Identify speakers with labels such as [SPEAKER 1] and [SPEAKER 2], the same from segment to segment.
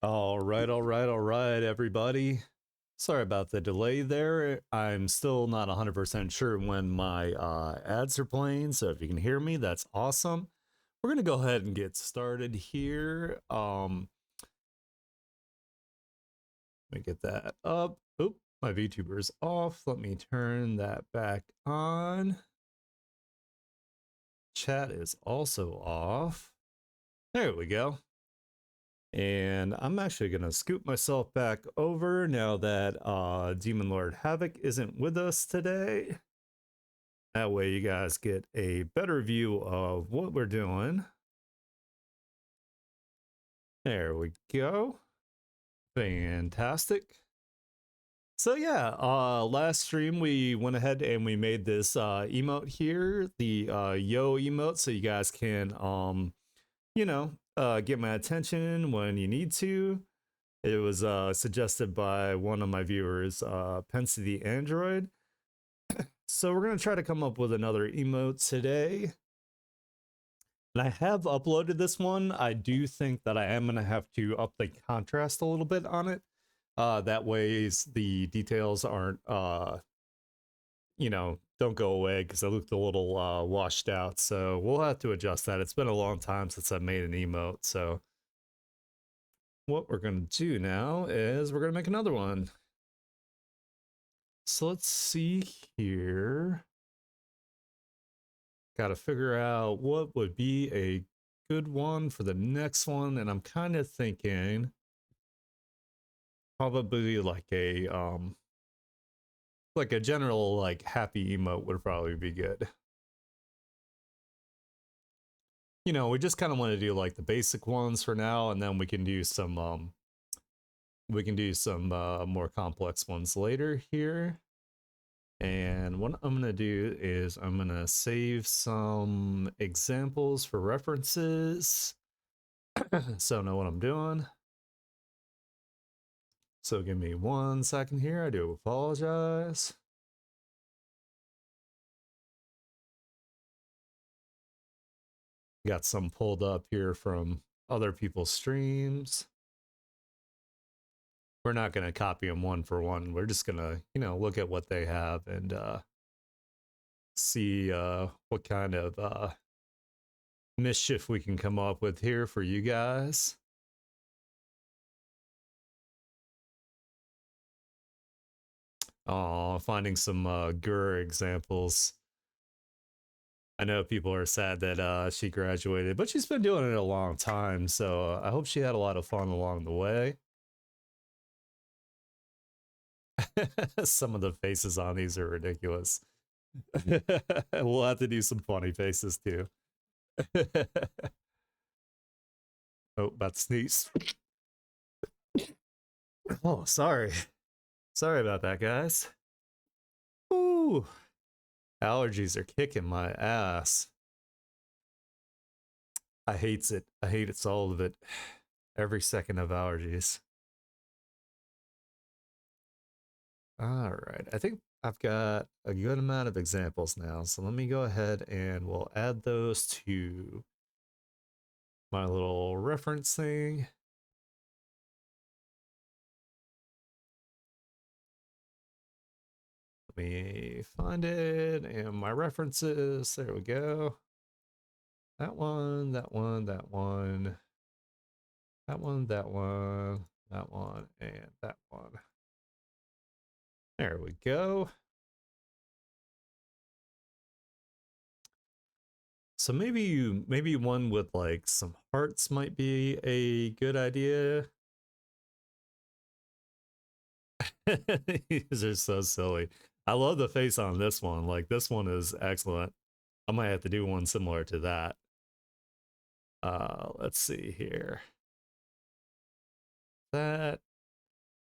[SPEAKER 1] All right, everybody. Sorry about the delay there. I'm still not 100% sure when my ads are playing, so if you can hear me, that's awesome. We're going to go ahead and get started here. Let me get that up. Oop, my VTuber's off. Let me turn that back on. Chat is also off. There we go. And I'm actually going to scoop myself back over now that Demon Lord Havoc isn't with us today. That way you guys get a better view of what we're doing. There we go. Fantastic. So yeah, last stream we went ahead and we made this emote here, the yo emote, so you guys can get my attention when you need to. It was suggested by one of my viewers, Pensy the Android. So we're going to try to come up with another emote today. And I have uploaded this one. I do think that I am going to have to up the contrast a little bit on it. That way the details aren't, don't go away because I looked a little washed out. So we'll have to adjust that. It's been a long time since I made an emote. So what we're going to do now is we're going to make another one. So let's see here. Got to figure out what would be a good one for the next one, and I'm kind of thinking probably like a general like happy emote would probably be good. You know, we just kind of want to do like the basic ones for now, and then we can do some more complex ones later here. And what I'm going to do is I'm going to save some examples for references so I know what I'm doing. So give me 1 second here. I do apologize. Got some pulled up here from other people's streams. We're not going to copy them one for one. We're just going to, look at what they have and see what kind of mischief we can come up with here for you guys. Oh, finding some Gur examples. I know people are sad that she graduated, but she's been doing it a long time, so I hope she had a lot of fun along the way. Some of the faces on these are ridiculous. We'll have to do some funny faces too. Oh, about to sneeze. Oh, sorry. Sorry about that, guys. Ooh. Allergies are kicking my ass. I hates it. I hate it's all of it. Every second of allergies. All right. I think I've got a good amount of examples now. So let me go ahead and we'll add those to my little reference thing. Let me find it and my references. There we go. That one, that one, that one, that one, that one, that one, and that one. There we go. So maybe one with like some hearts might be a good idea. These are so silly. I love the face on this one. Like this one is excellent. I might have to do one similar to that. Let's see here. That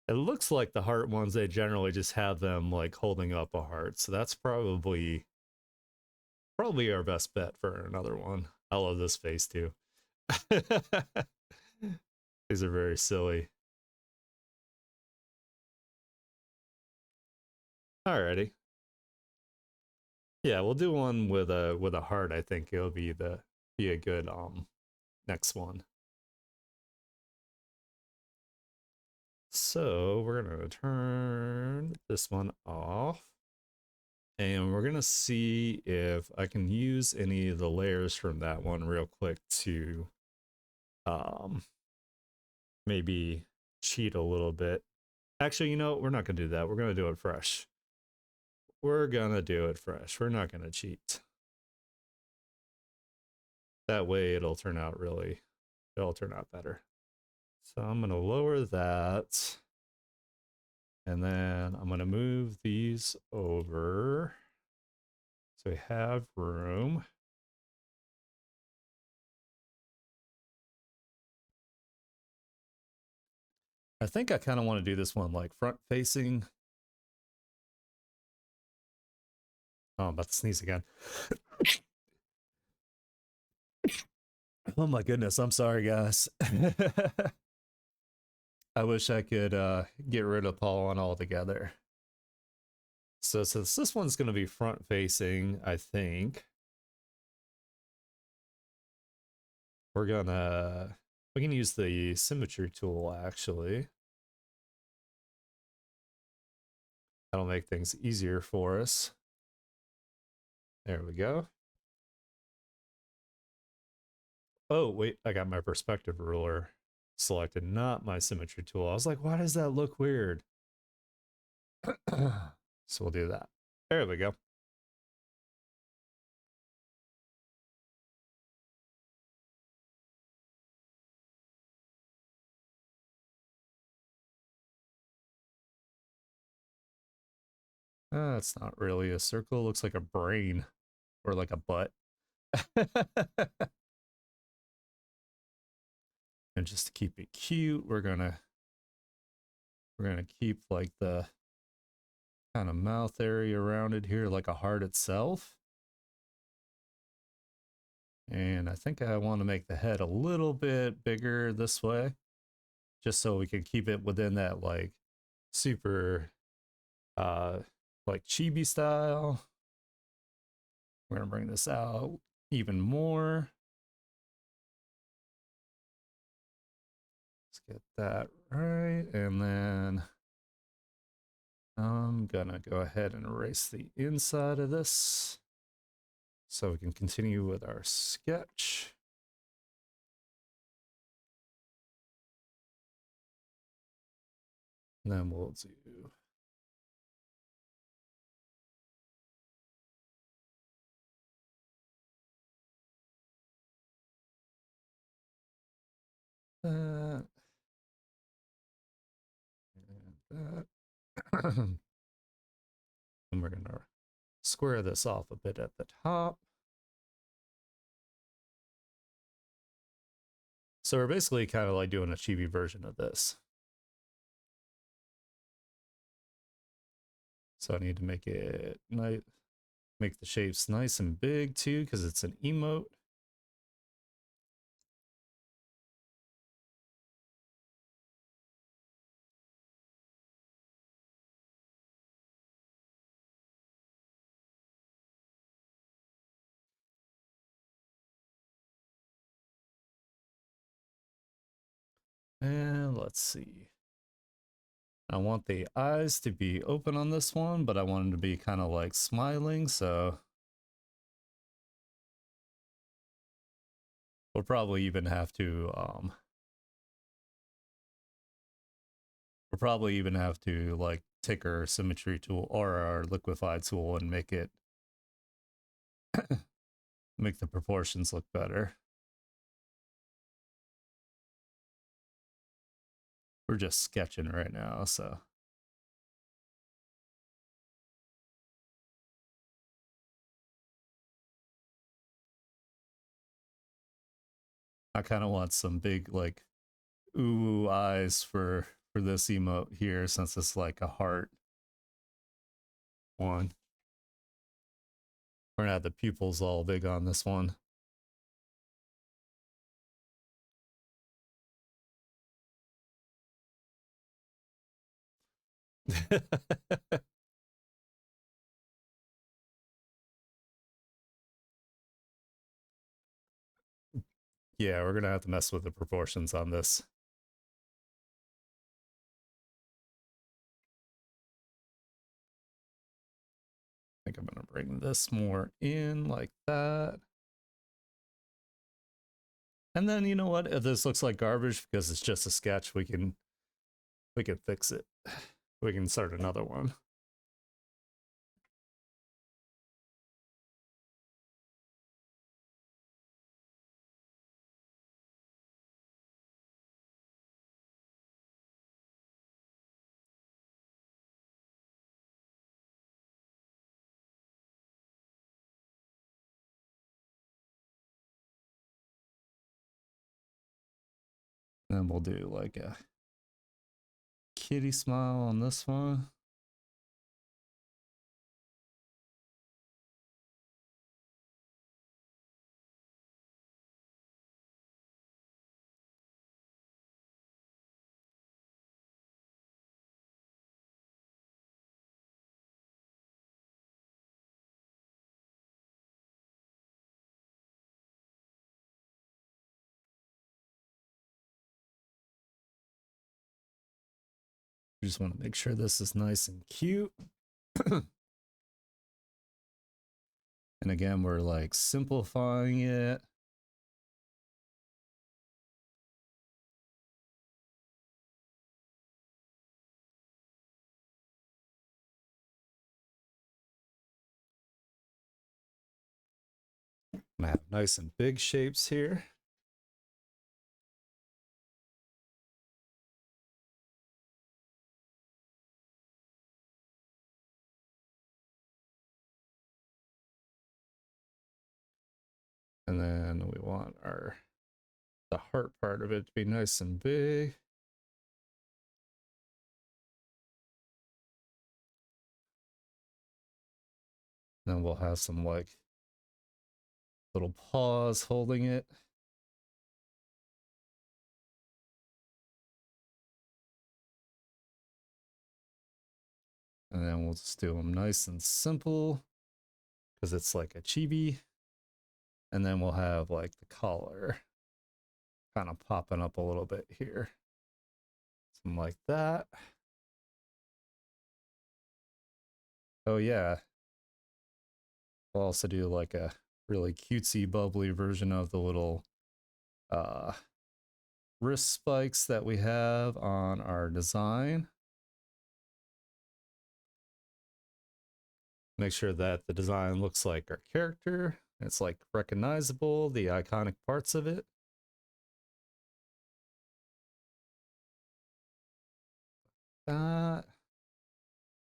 [SPEAKER 1] it looks like the heart ones, they generally just have them like holding up a heart. So that's probably our best bet for another one. I love this face too. These are very silly. Alrighty. Yeah, we'll do one with a heart. I think it'll be a good next one. So we're going to turn this one off. And we're going to see if I can use any of the layers from that one real quick to um, maybe cheat a little bit. Actually, you know, we're not going to do that. We're going to do it fresh. We're going to do it fresh. We're not going to cheat. That way it'll turn out better. So I'm going to lower that. And then I'm going to move these over so we have room. I think I kind of want to do this one like front facing. Oh, I'm about to sneeze again. Oh my goodness. I'm sorry, guys. I wish I could get rid of pollen altogether. So since this one's going to be front facing, I think we can use the symmetry tool actually. That'll make things easier for us. There we go. Oh, wait, I got my perspective ruler selected, not my symmetry tool. I was like, why does that look weird? So we'll do that. There we go. It's not really a circle. It looks like a brain or like a butt. And just to keep it cute, we're gonna keep like the kind of mouth area around it here, like a heart itself. And I think I want to make the head a little bit bigger this way, just so we can keep it within that like super like chibi style. We're gonna bring this out even more. Let's get that right. And then I'm gonna go ahead and erase the inside of this so we can continue with our sketch. And then we'll do that and that. And we're gonna square this off a bit at the top. So we're basically kind of like doing a chibi version of this. So I need to make it nice, make the shapes nice and big too, because it's an emote. And let's see. I want the eyes to be open on this one, but I want them to be kind of like smiling. So we'll probably even have to like take our symmetry tool or our liquify tool and make it make the proportions look better. We're just sketching right now, so I kind of want some big like ooh eyes for this emote here, since it's like a heart one. We're gonna have the pupils all big on this one. Yeah, we're gonna have to mess with the proportions on this. think I'm gonna bring this more in like that. And then you know what? If this looks like garbage because it's just a sketch, we can fix it. We can start another one. Then we'll do like a kitty smile on this one. We just want to make sure this is nice and cute. And again, we're like simplifying it. I have nice and big shapes here. And then we want the heart part of it to be nice and big. Then we'll have some like little paws holding it. And then we'll just do them nice and simple because it's like a chibi. And then we'll have like the collar kind of popping up a little bit here. Something like that. Oh yeah. We'll also do like a really cutesy bubbly version of the little wrist spikes that we have on our design. Make sure that the design looks like our character. It's like recognizable, the iconic parts of it. That.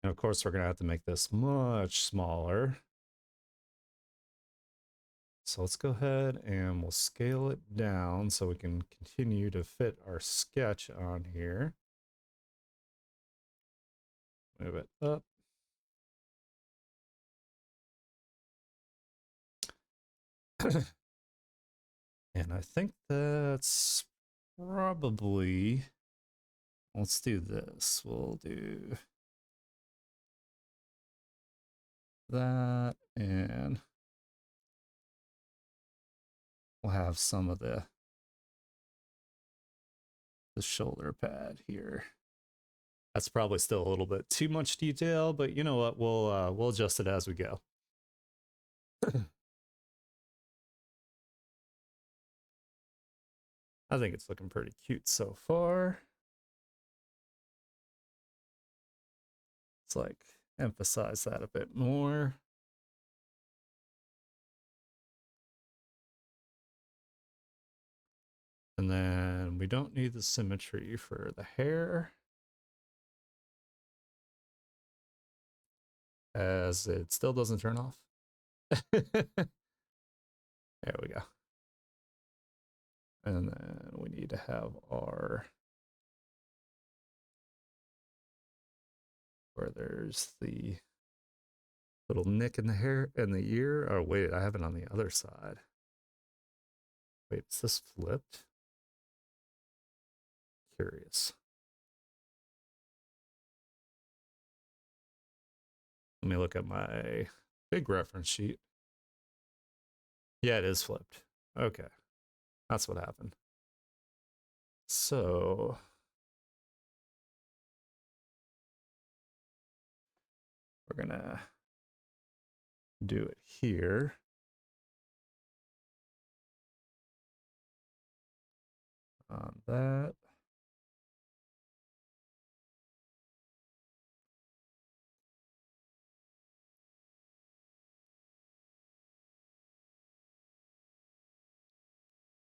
[SPEAKER 1] And of course, we're going to have to make this much smaller. So let's go ahead and we'll scale it down so we can continue to fit our sketch on here. Move it up. And I think that's probably, let's do this. We'll do that, and we'll have some of the shoulder pad here. That's probably still a little bit too much detail, but you know what? We'll adjust it as we go. I think it's looking pretty cute so far. Let's like emphasize that a bit more. And then we don't need the symmetry for the hair, as it still doesn't turn off. There we go. And then we need to have our, where there's the little nick in the hair and the ear. Oh wait, I have it on the other side. Wait, is this flipped? Curious. Let me look at my big reference sheet. Yeah, it is flipped. Okay, that's what happened. So we're gonna do it here. On that.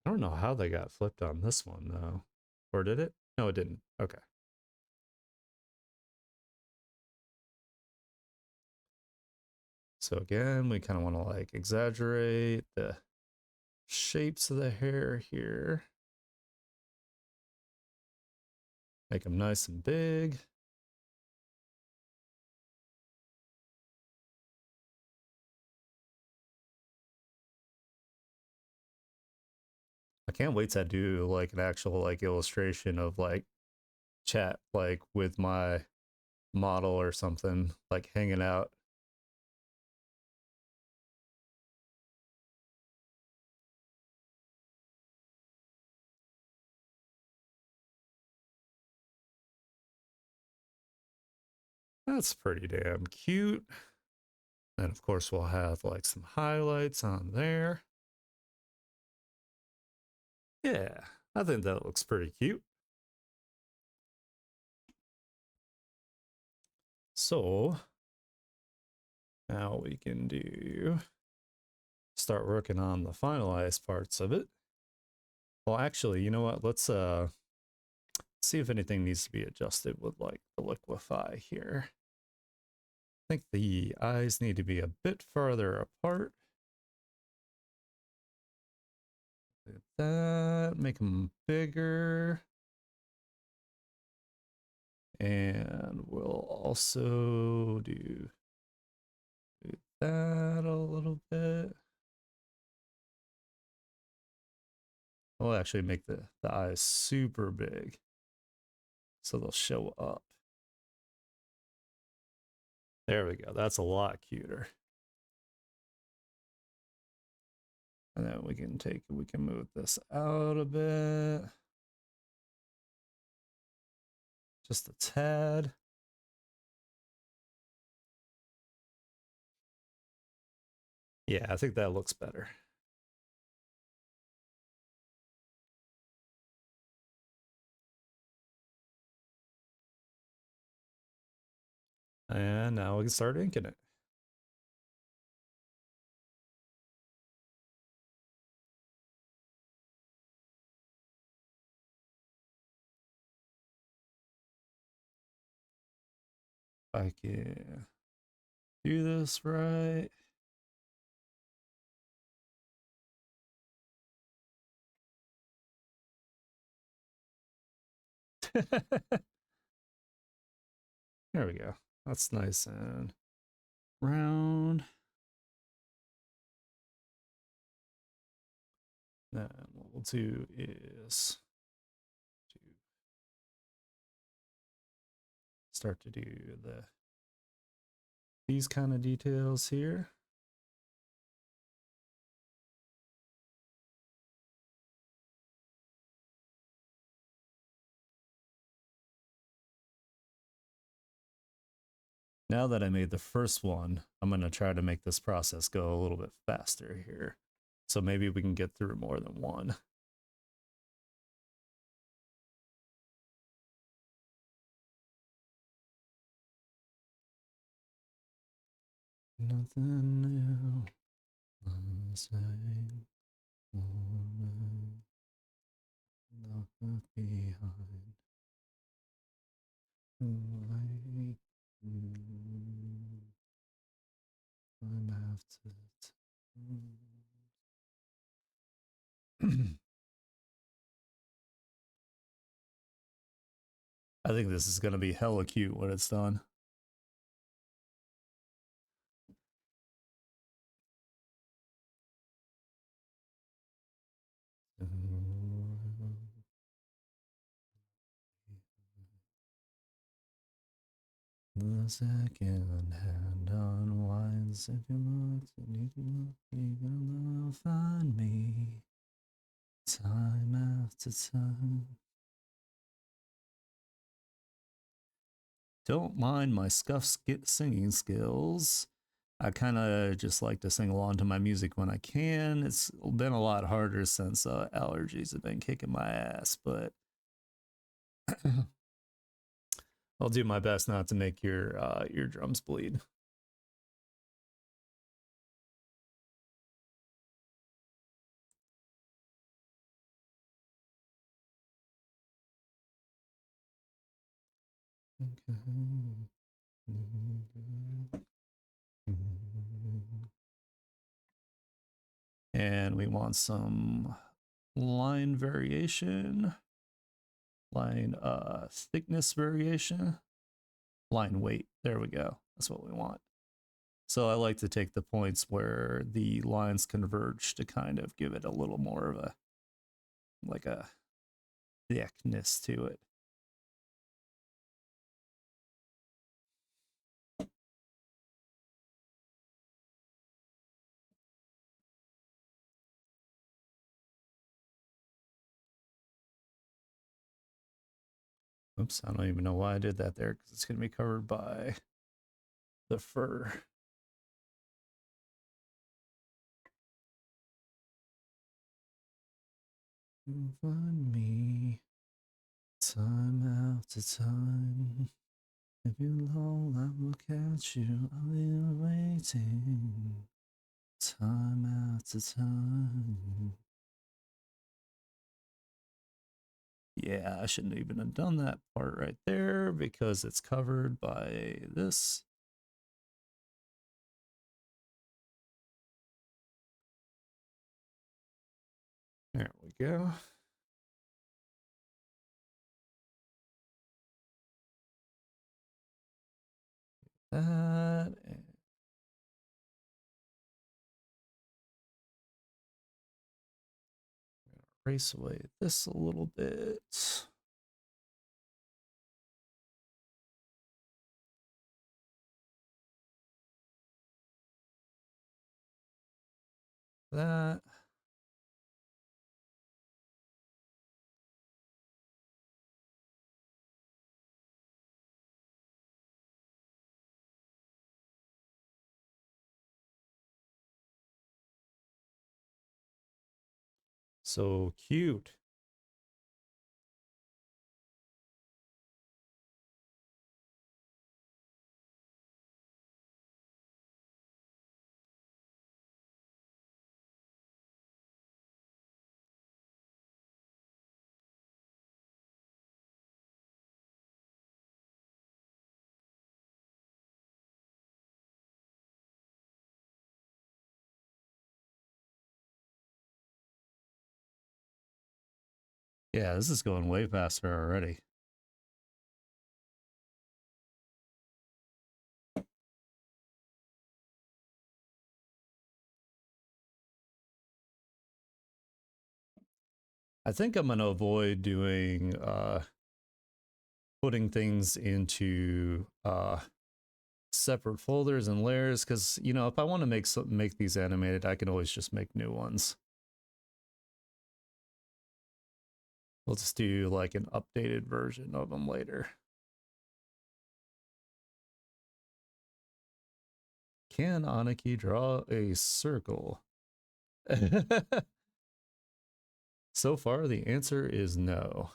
[SPEAKER 1] I don't know how they got flipped on this one though. Or did it? No, it didn't. Okay. So again, we kind of want to like exaggerate the shapes of the hair here. Make them nice and big. I can't wait to do like an actual like illustration of like chat like with my model or something like hanging out. That's pretty damn cute. And of course we'll have like some highlights on there. Yeah, I think that looks pretty cute. So now we can start working on the finalized parts of it. Well, actually, you know what? Let's see if anything needs to be adjusted with like the liquify here. I think the eyes need to be a bit farther apart. Like that, make them bigger. And we'll also do that a little bit. We'll actually make the eyes super big so they'll show up. There we go. That's a lot cuter. And then we can move this out a bit. Just a tad. Yeah, I think that looks better. And now we can start inking it. I can do this right. There we go. That's nice and round. Then what we'll do is start to do these kind of details here. Now that I made the first one, I'm going to try to make this process go a little bit faster here. So maybe we can get through more than one. Nothing new. Nothing behind. I'm after I think this is going to be hella cute when it's done. The second hand unwinds. If you look, you can find me time after time. Don't mind my scuffed singing skills. I kind of just like to sing along to my music when I can. It's been a lot harder since allergies have been kicking my ass, but I'll do my best not to make your eardrums bleed. And we want some line variation, line thickness variation, line weight. There we go. That's what we want. So I like to take the points where the lines converge to kind of give it a little more of a like a thickness to it. Oops, I don't even know why I did that there because it's going to be covered by the fur. Find me time after time. If you long, I will catch you. I'll be waiting time after time. Yeah, I shouldn't even have done that part right there because it's covered by this. There we go. That and erase away this a little bit. That. So cute. Yeah, this is going way faster already. I think I'm going to avoid doing putting things into separate folders and layers because you know if I want to make these animated, I can always just make new ones. We'll just do like an updated version of them later. Can Aniki draw a circle? So far, the answer is no.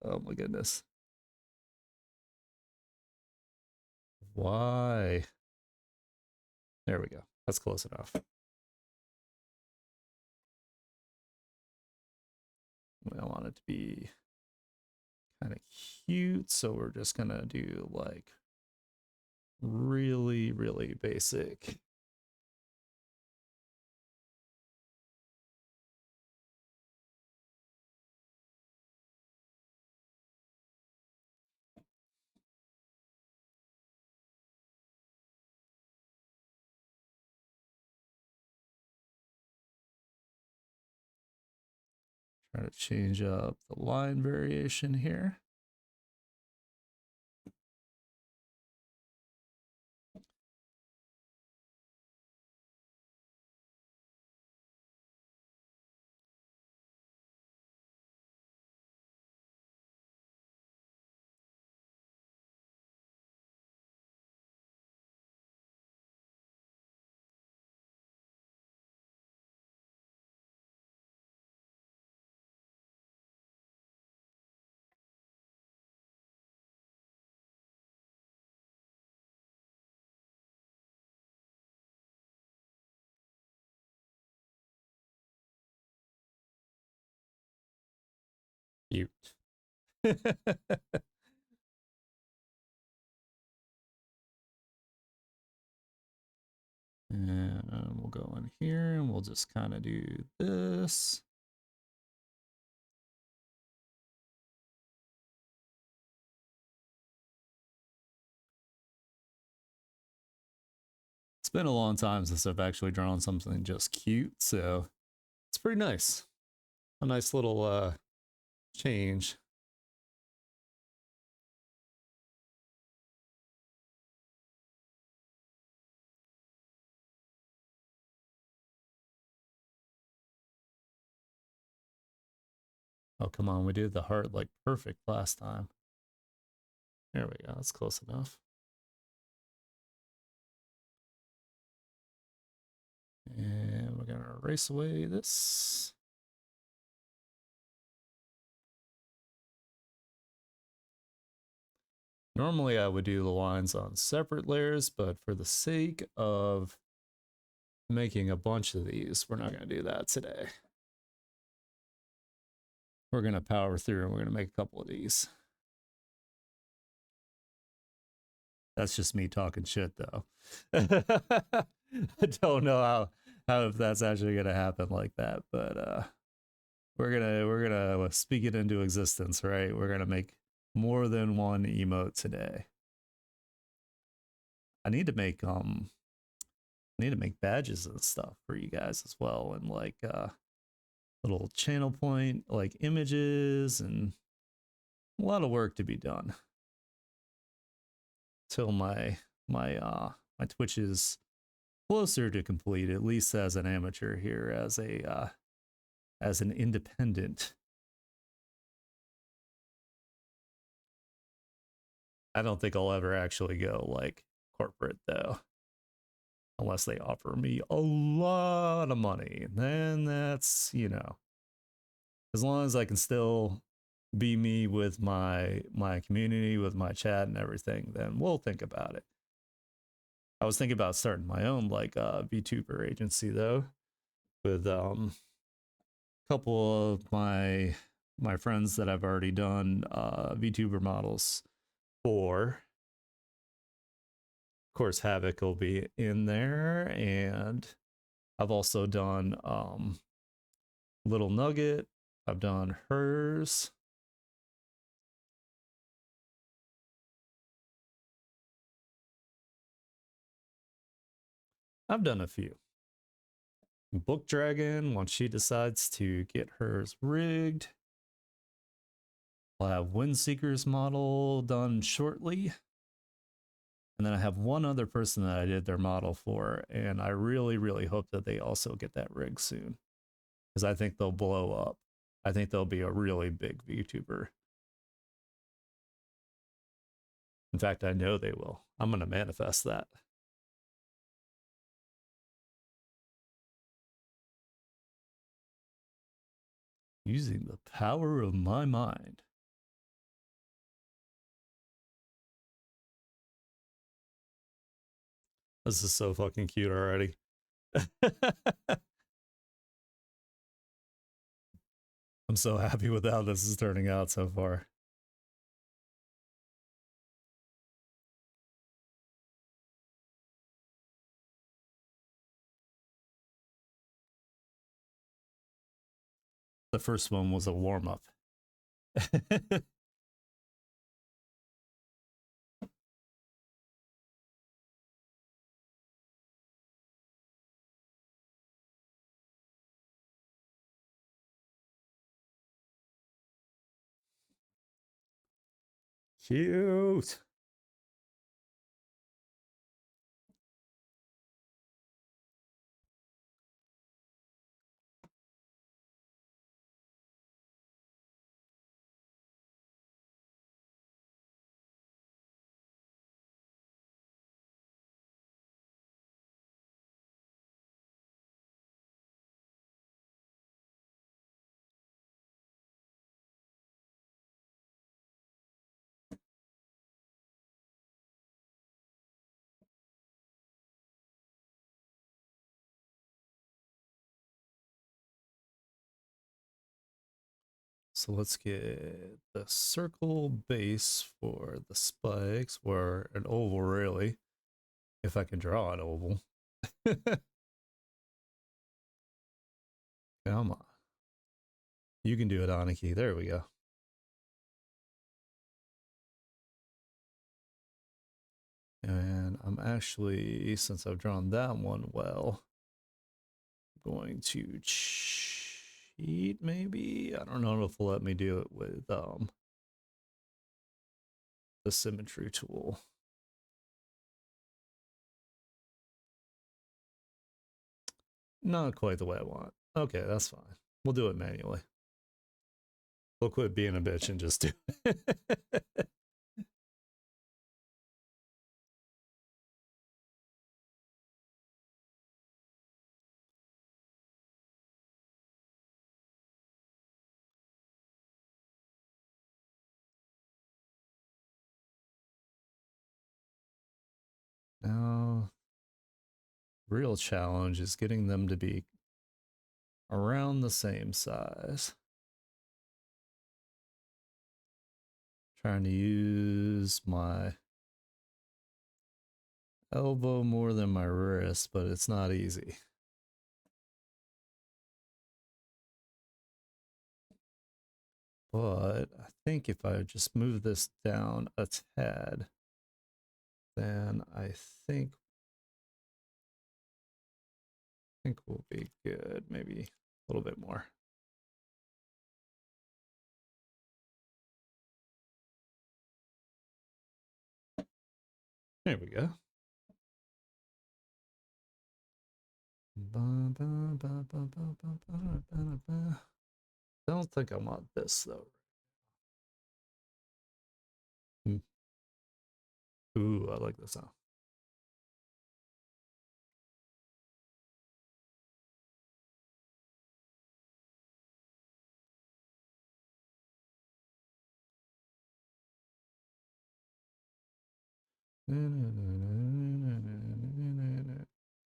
[SPEAKER 1] Oh my goodness. Why? There we go. That's close enough. I want it to be kind of cute, so we're just gonna do like really, really basic. Try to change up the line variation here. Cute. And we'll go in here and we'll just kind of do this. It's been a long time since I've actually drawn something just cute, so it's pretty nice. A nice little change. Oh, come on, we did the heart like perfect last time. There we go, that's close enough. And we're gonna erase away this. Normally I would do the lines on separate layers, but for the sake of making a bunch of these, we're not gonna do that today. We're gonna power through and we're gonna make a couple of these. That's just me talking shit though. I don't know how if that's actually gonna happen like that, but we're gonna speak it into existence, right? We're gonna make more than one emote today. I need to make badges and stuff for you guys as well, and like little channel point like images, and a lot of work to be done till my Twitch is closer to complete, at least as an amateur here, as an independent. I don't think I'll ever actually go like corporate though, unless they offer me a lot of money. Then that's, you know, as long as I can still be me with my community, with my chat and everything, then we'll think about it. I was thinking about starting my own like VTuber agency though, with couple of my friends that I've already done VTuber models for. Of course, Havoc will be in there, and I've also done Little Nugget. I've done hers. I've done a few. Book Dragon, once she decides to get hers rigged. I'll have Windseeker's model done shortly. And then I have one other person that I did their model for, and I really, really hope that they also get that rig soon, because I think they'll blow up. I think they'll be a really big VTuber. In fact, I know they will. I'm going to manifest that. Using the power of my mind. This is so fucking cute already. I'm so happy with how this is turning out so far. The first one was a warm up. Cute. So let's get the circle base for the spikes, or an oval, really, if I can draw an oval. Come on. You can do it, Aniki. There we go. And I'm actually, since I've drawn that one well, going to cheat maybe. I don't know if it'll let me do it with the symmetry tool. Not quite the way I want. Okay, that's fine. We'll do it manually. We'll quit being a bitch and just do it. Now, real challenge is getting them to be around the same size. Trying to use my elbow more than my wrist, but it's not easy. But I think if I just move this down a tad, then I think we'll be good. Maybe a little bit more. There we go. Don't think I want this though. Ooh, I like this sound.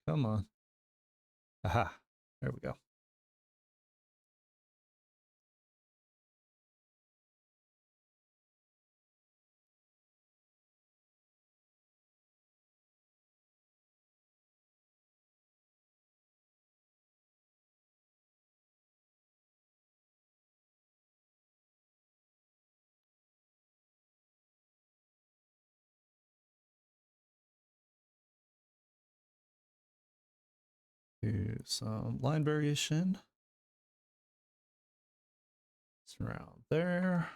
[SPEAKER 1] Come on. Aha. There we go. Do some line variation. It's around there.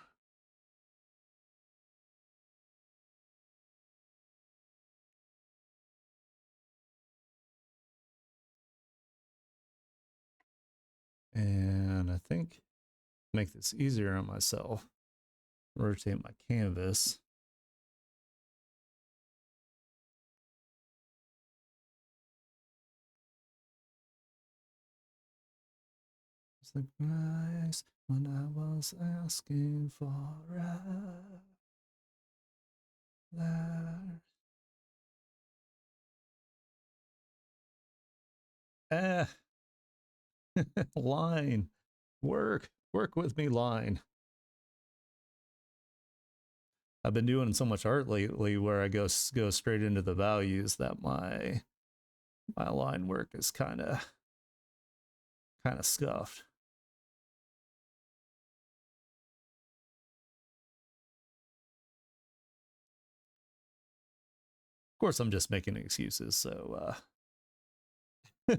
[SPEAKER 1] And I think make this easier on myself. Rotate my canvas. It's the price when I was asking for that. Ah, line. Work with me, line. I've been doing so much art lately where I go straight into the values that my line work is kind of scuffed. Of course, I'm just making excuses. So, do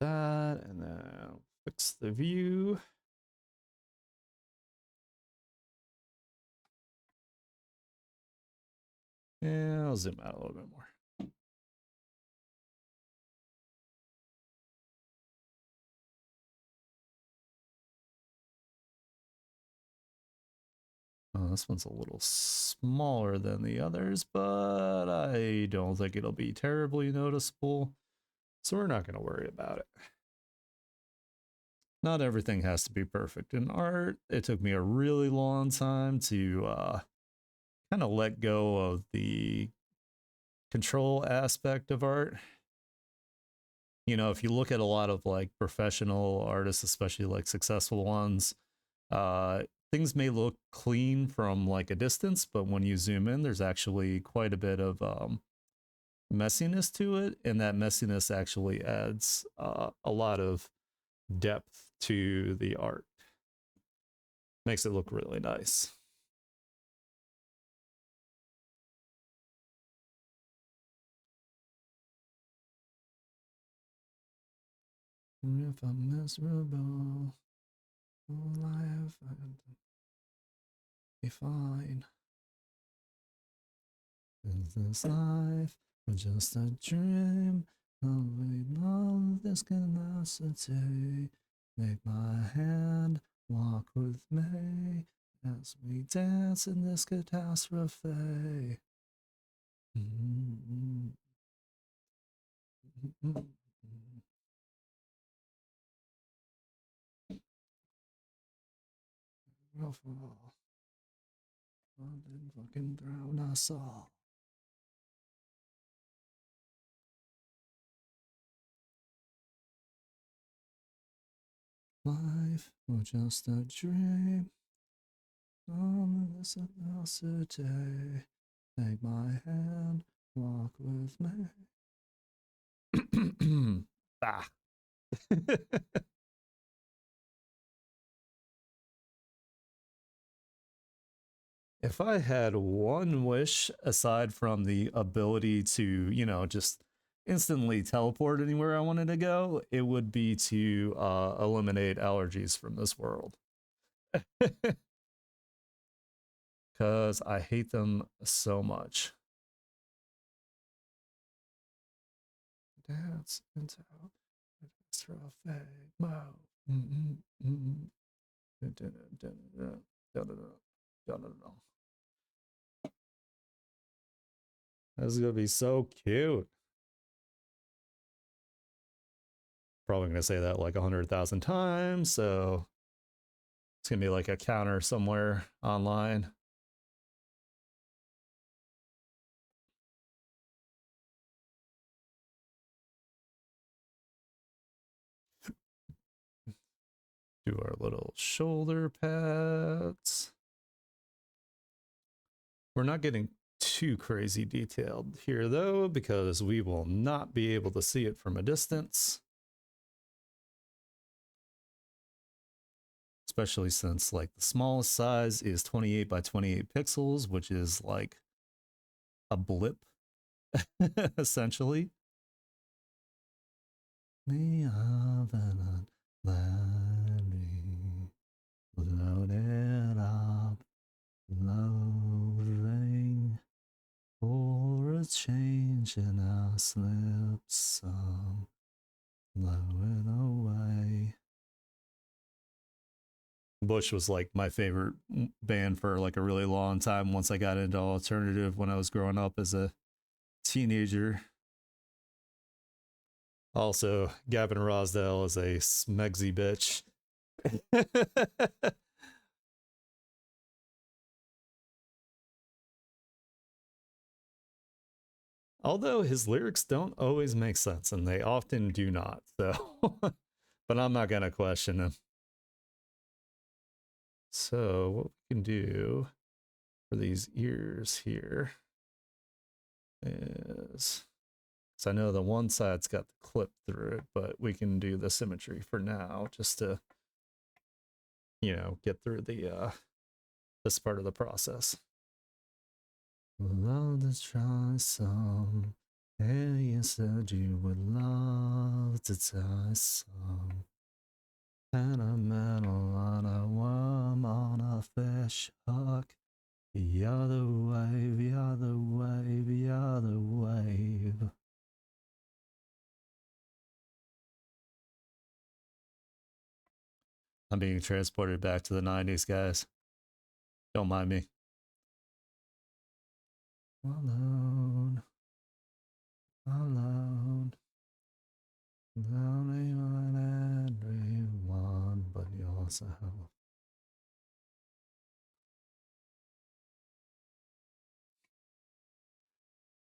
[SPEAKER 1] that, and then fix the view. Yeah, I'll zoom out a little bit more. Oh, this one's a little smaller than the others, but I don't think it'll be terribly noticeable. So we're not going to worry about it. Not everything has to be perfect in art. It took me a really long time to kind of let go of the control aspect of art. You know, if you look at a lot of like professional artists, especially like successful ones, uh, things may look clean from like a distance, but when you zoom in, there's actually quite a bit of messiness to it, and that messiness actually adds a lot of depth to the art. Makes it look really nice. If I'm miserable, all I have be fine. Is this life or just a dream? Only love this tenacity. Make my hand walk with me as we dance in this catastrophe. London fucking drown us all. Life or just a dream. On this today. Take my hand, walk with me. Ah. If I had one wish aside from the ability to, you know, just instantly teleport anywhere I wanted to go, it would be to eliminate allergies from this world. Because I hate them so much. Dance into catastrophe mode. This is gonna be so cute. Probably gonna say that like 100,000 times, so it's gonna be like a counter somewhere online. Do our little shoulder pads. We're not getting too crazy detailed here though, because we will not be able to see it from a distance. Especially since like the smallest size is 28 by 28 pixels, which is like a blip essentially. Me Larry, load it up, loading for a change in our slip song, blow it away. Bush was like my favorite band for like a really long time once I got into alternative when I was growing up as a teenager. Also, Gavin Rosdale is a smegsy bitch. Although his lyrics don't always make sense, and they often do not. So, but I'm not gonna question him. So, what we can do for these ears here is, because I know the one side's got the clip through it, but we can do the symmetry for now, just to, you know, get through the this part of the process. Love to try some. Hey, you said you would love to try some. And I met on a worm on a fish hook. The other wave, the other wave, the other wave. I'm being transported back to the 90s, guys. Don't mind me. Alone, alone. Only one everyone So,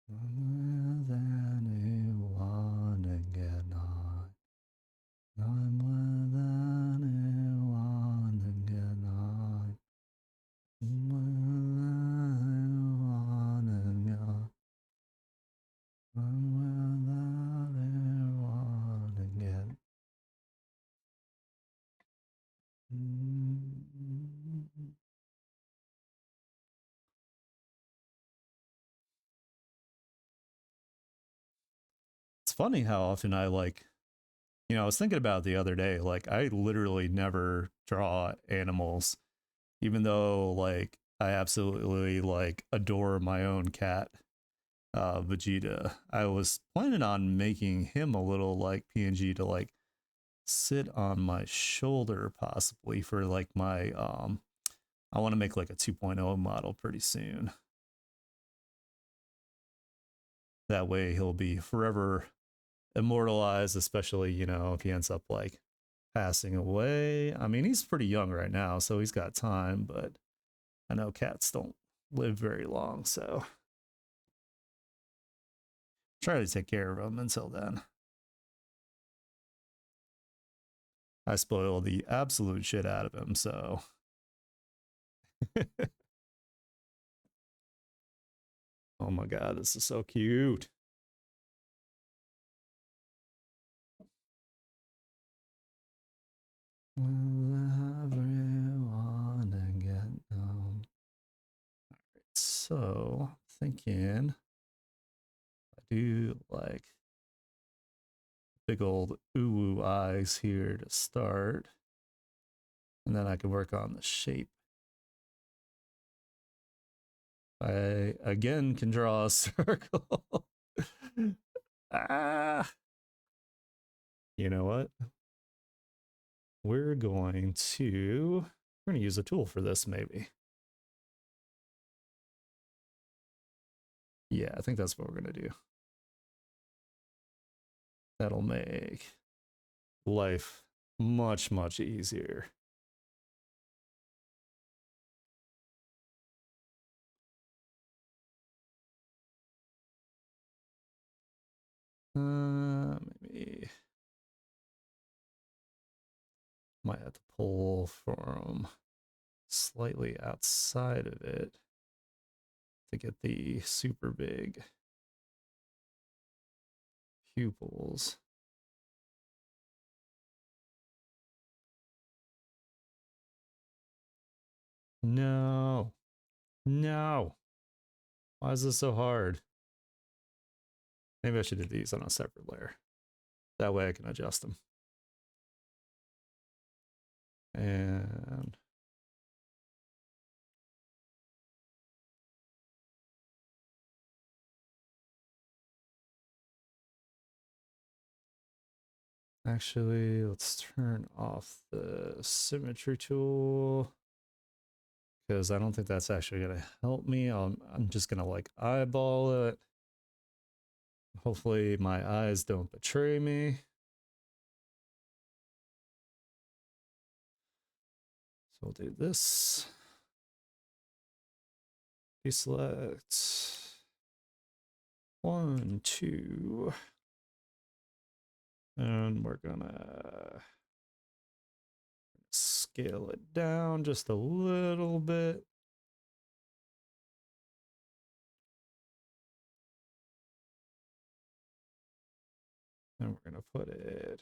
[SPEAKER 1] with anyone again, I'm with anyone again, I'm with anyone again, I'm with anyone again. It's funny how often I like, I was thinking about it the other day, like I literally never draw animals, even though like I absolutely like adore my own cat, Vegeta. I was planning on making him a little like PNG to like sit on my shoulder possibly for like my I want to make like a 2.0 model pretty soon. That way he'll be forever immortalized, especially, if he ends up like passing away. I mean, he's pretty young right now, so he's got time, but I know cats don't live very long, so try to take care of him until then. I spoil the absolute shit out of him, so. Oh my god, this is so cute. Everyone again. So, thinking I do like big old ooh eyes here to start, and then I can work on the shape. I again can draw a circle. Ah, you know what? We're going to use a tool for this maybe. Yeah, I think that's what we're going to do. That'll make life much, much easier. Maybe might have to pull from slightly outside of it to get the super big pupils. No, no. Why is this so hard? Maybe I should do these on a separate layer. That way I can adjust them. And actually, let's turn off the symmetry tool because I don't think that's actually going to help me. I'm just going to like eyeball it. Hopefully my eyes don't betray me. So we'll do this. Deselect. 1, 2. And we're gonna scale it down just a little bit. And we're gonna put it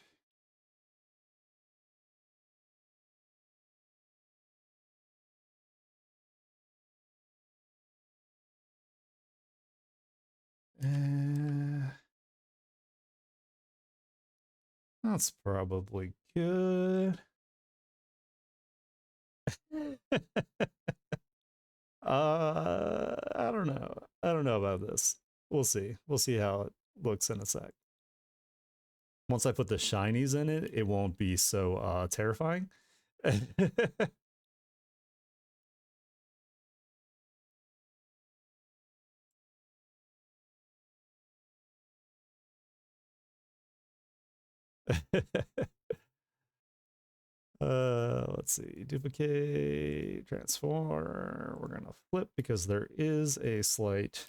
[SPEAKER 1] that's probably good. I don't know. I don't know about this. We'll see. We'll see how it looks in a sec. Once I put the shinies in it, it won't be so terrifying. Let's see. Duplicate, transform. We're gonna flip because there is a slight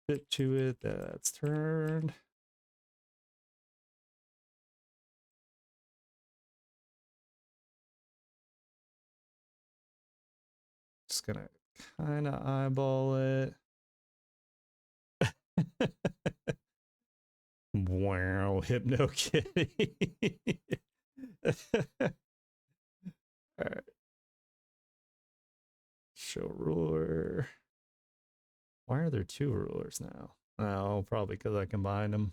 [SPEAKER 1] bit to it that's turned. Just gonna kind of eyeball it. Wow, Hypno Kitty. All right, show ruler. Why are there two rulers now? Oh, probably because I combined them.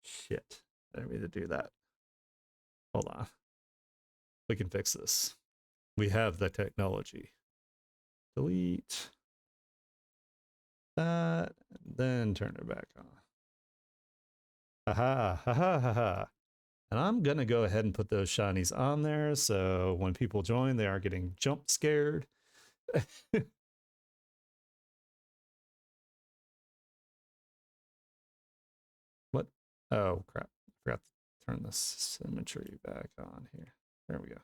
[SPEAKER 1] Shit, I didn't mean to do that. Hold on, we can fix this. We have the technology. Delete that, then turn it back on. Haha, haha, haha. And I'm going to go ahead and put those shinies on there so when people join, they aren't getting jump scared. What? Oh, crap. I forgot to turn the symmetry back on here. There we go.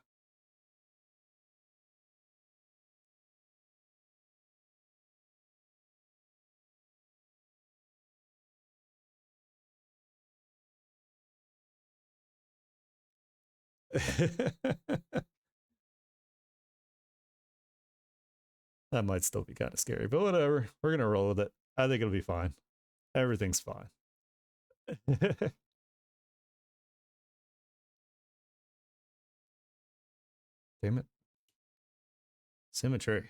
[SPEAKER 1] That might still be kind of scary, but whatever. We're going to roll with it. I think it'll be fine. Everything's fine. Damn it. Symmetry.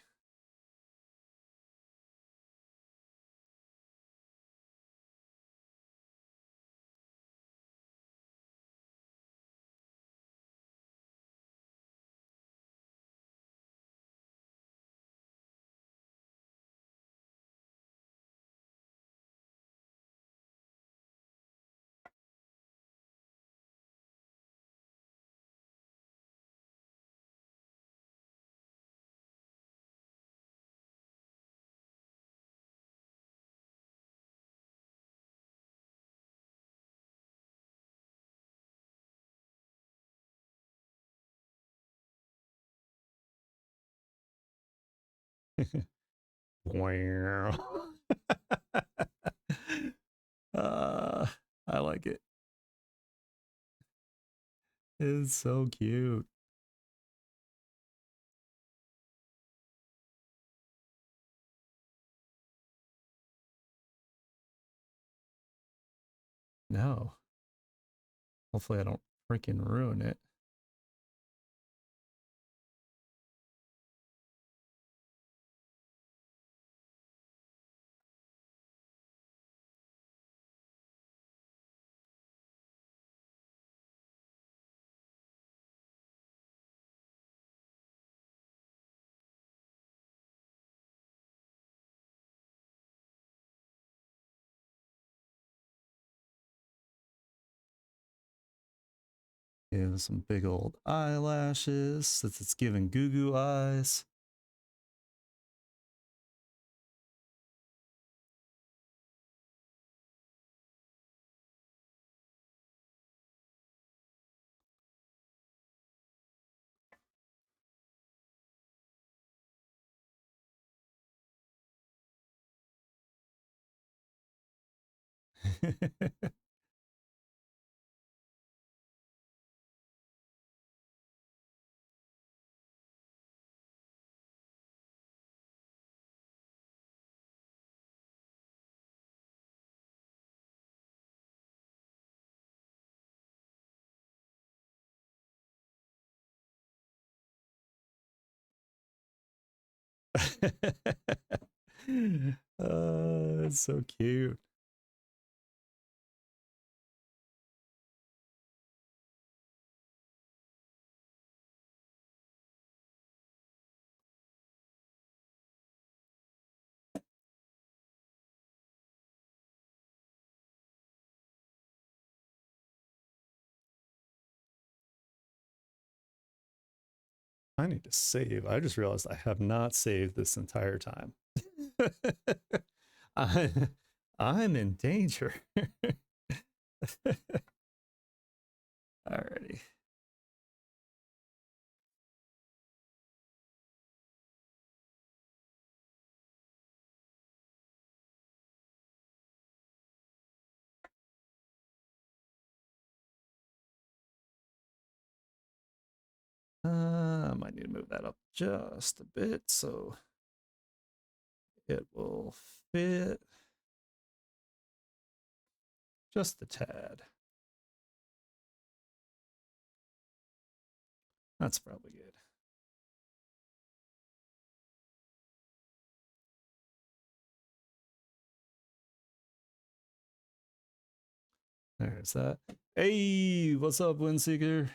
[SPEAKER 1] Wow. uh, I like it. It's so cute. No. Hopefully I don't freaking ruin it. Give some big old eyelashes since it's giving goo goo eyes. It's so cute. I need to save. I just realized I have not saved this entire time. I, I'm in danger. Alrighty. I might need to move that up just a bit so it will fit just a tad. That's probably good. There's that. Hey, what's up, Windseeker?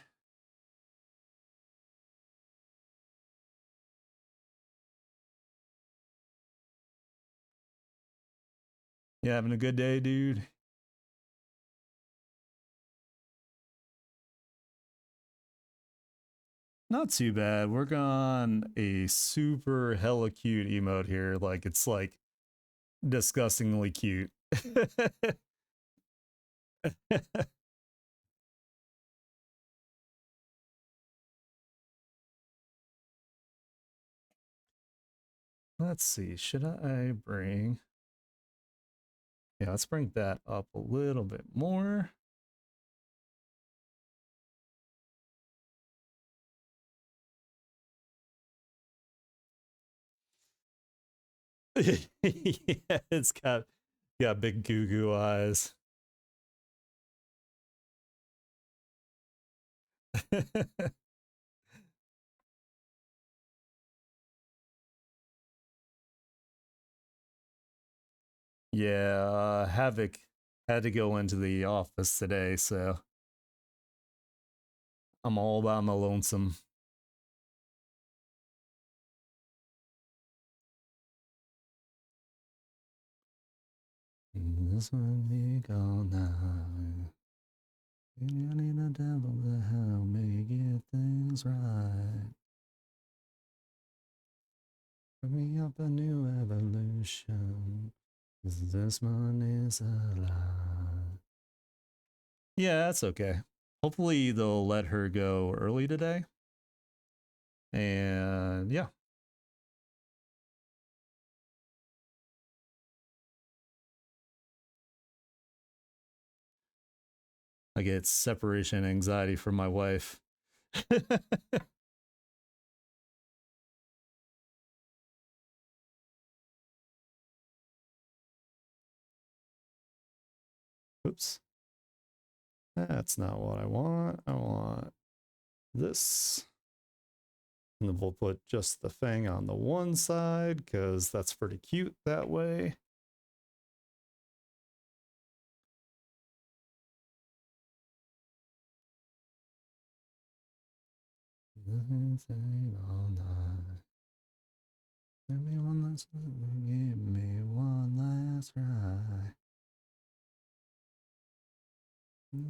[SPEAKER 1] You having a good day, dude? Not too bad. We're on a super hella cute emote here. Like, it's like disgustingly cute. Let's see. Should I bring... Yeah, let's bring that up a little bit more. Yeah, it's got big goo goo eyes. Yeah, Havoc had to go into the office today, so I'm all by my lonesome. This would be gone now. You need a devil to help me get things right. Bring me up a new evolution. This one is a lie. Yeah, that's okay. Hopefully they'll let her go early today. And yeah. I get separation anxiety from my wife. Oops. That's not what I want. I want this. And then we'll put just the thing on the one side because that's pretty cute that way. All night. Give me one last, give me one last try. We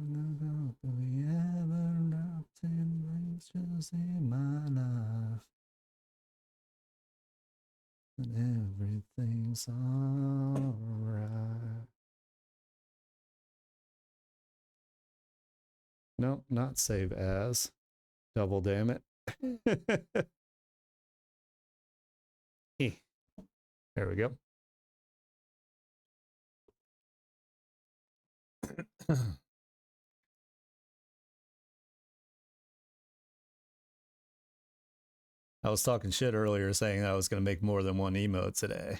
[SPEAKER 1] ever dropped in just in my life. And everything's alright. Nope, not save as. Double damn it. There we go. I was talking shit earlier saying I was going to make more than one emote today,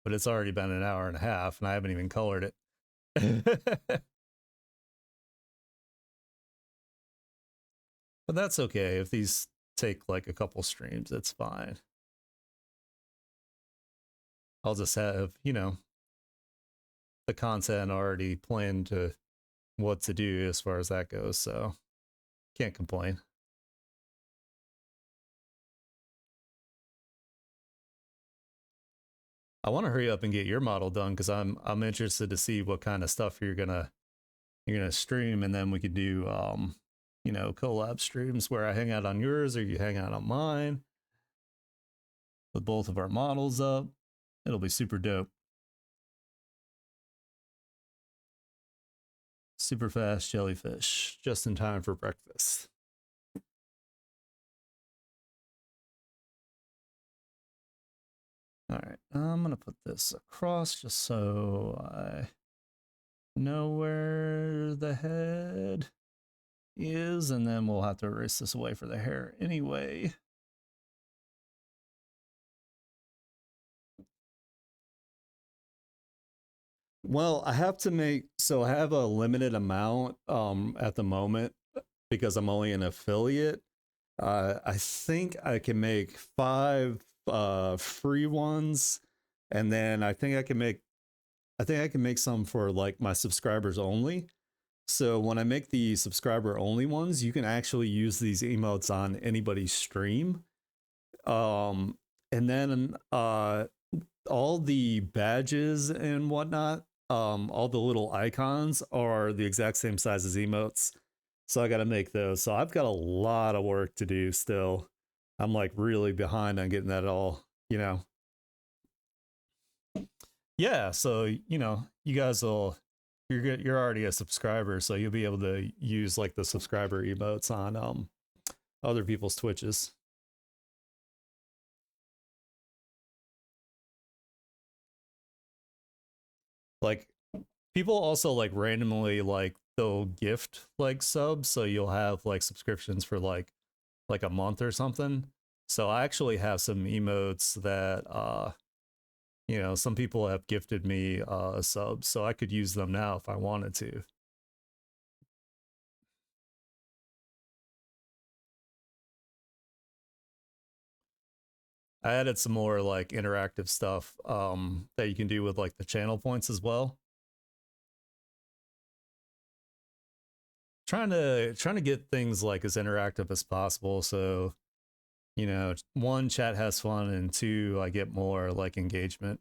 [SPEAKER 1] but it's already been an hour and a half and I haven't even colored it. But that's okay. If these take like a couple streams, it's fine. I'll just have, the content already planned to what to do as far as that goes, so can't complain. I want to hurry up and get your model done because I'm interested to see what kind of stuff you're gonna stream, and then we could do collab streams where I hang out on yours or you hang out on mine with both of our models up. It'll be super dope. Super fast jellyfish, just in time for breakfast. All right, I'm gonna put this across just so I know where the head is, and then we'll have to erase this away for the hair anyway. Well, I have to make, so I have a limited amount at the moment because I'm only an affiliate. I think I can make 5 free ones, and then I think I can make some for like my subscribers only. So when I make the subscriber only ones, you can actually use these emotes on anybody's stream. Um, and then all the badges and whatnot, all the little icons are the exact same size as emotes. So I got to make those. So I've got a lot of work to do still. I'm like really behind on getting that all, you know. Yeah, so you guys will you're already a subscriber, so you'll be able to use like the subscriber emotes on other people's Twitches. Like people also like randomly like they'll gift like subs, so you'll have like subscriptions for like a month or something. So I actually have some emotes that some people have gifted me subs, so I could use them now if I wanted to. I added some more like interactive stuff that you can do with like the channel points as well. Trying to get things like as interactive as possible, so one, chat has fun, and two, I get more like engagement.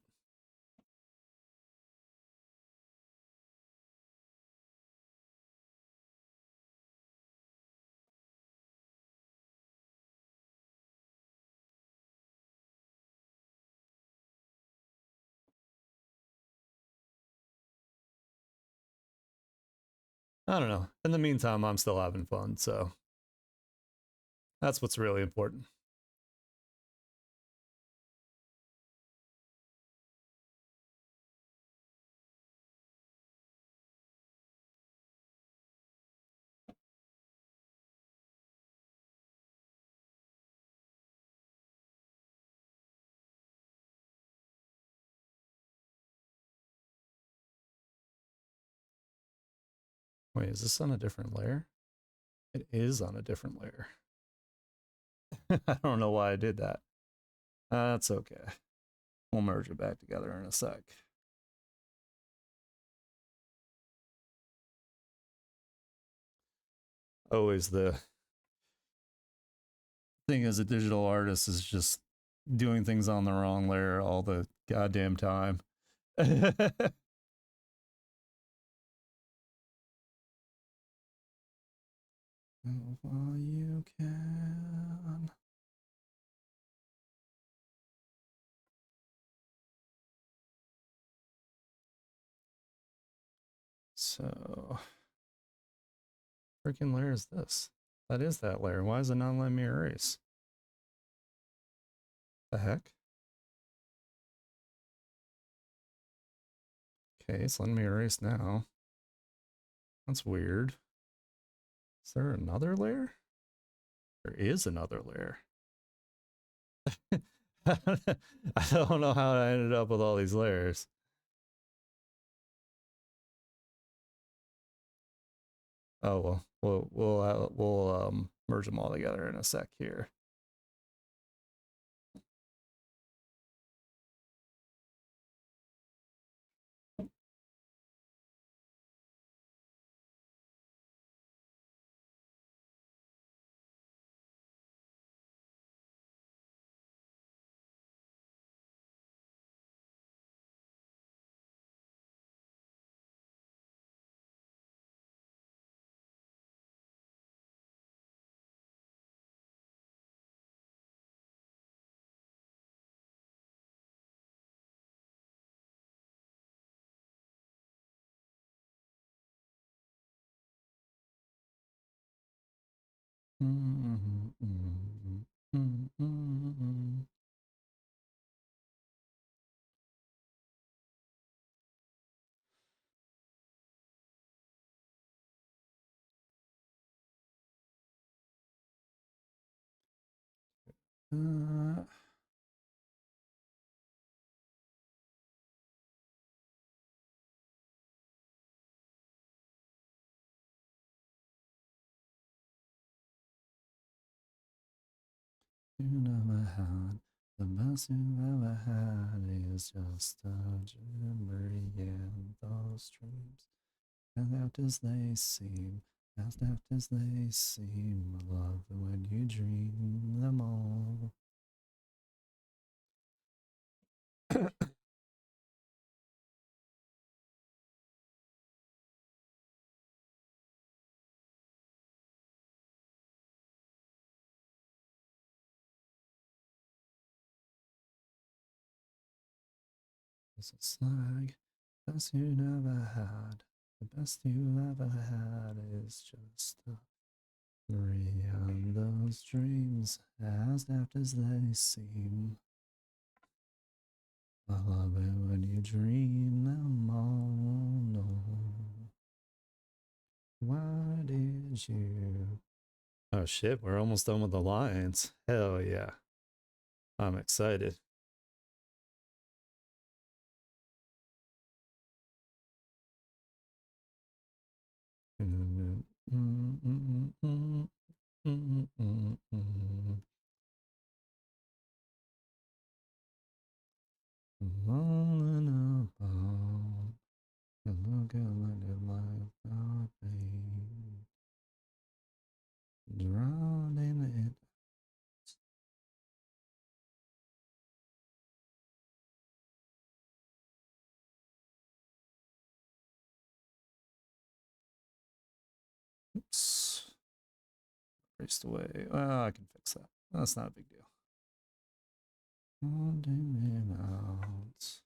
[SPEAKER 1] I don't know. In the meantime, I'm still having fun, so that's what's really important. Wait, is this on a different layer? It is on a different layer. I don't know why I did that. That's okay. We'll merge it back together in a sec. Always the thing as a digital artist is just doing things on the wrong layer all the goddamn time. While you can. So, freaking layer is this? That is that layer. Why is it not letting me erase? The heck? Okay, it's letting me erase now. That's weird. Is there another layer? There is another layer. I don't know how I ended up with all these layers. Oh well, we'll merge them all together in a sec here. You never had the best you've ever had is just a memory and those dreams. As apt as they seem, as apt as they seem, I love it when you dream them all. It's a slag, best you never had. The best you ever had is just a memory and those dreams, as apt as they seem. I love it when you dream them all. No. Why did you? Oh shit, we're almost done with the lines. Hell yeah. I'm excited. Rolling about, you look at like it like nothing. Drowning it. Oops. Raced away. Well, I can fix that. That's not a big deal. Holding it out.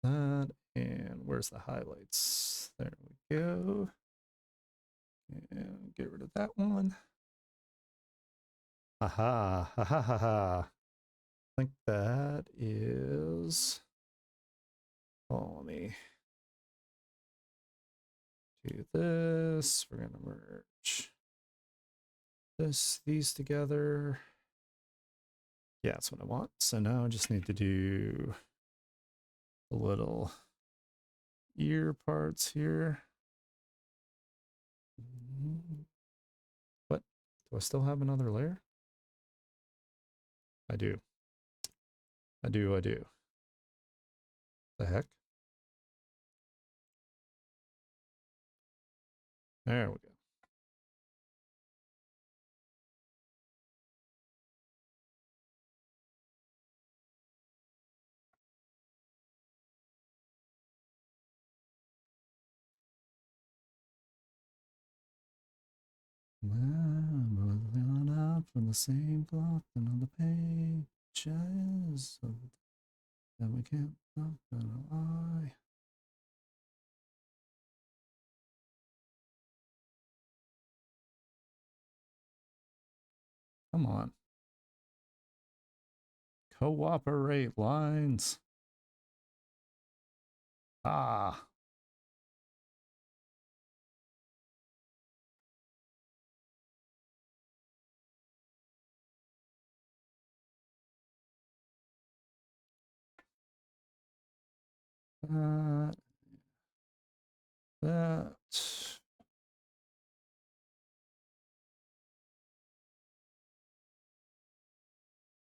[SPEAKER 1] That, and where's the highlights? There we go. And get rid of that one. Aha, ha ha ha ha. I think that is. Oh, let me do this. We're gonna merge these together. Yeah, that's what I want. So now I just need to do a little ear parts here. What? Do I still have another layer? I do. I do. I do. The heck? There we go. Well, out from the same cloth and on the pages that we can't stop an eye. Come on. Cooperate lines. Ah. That. That.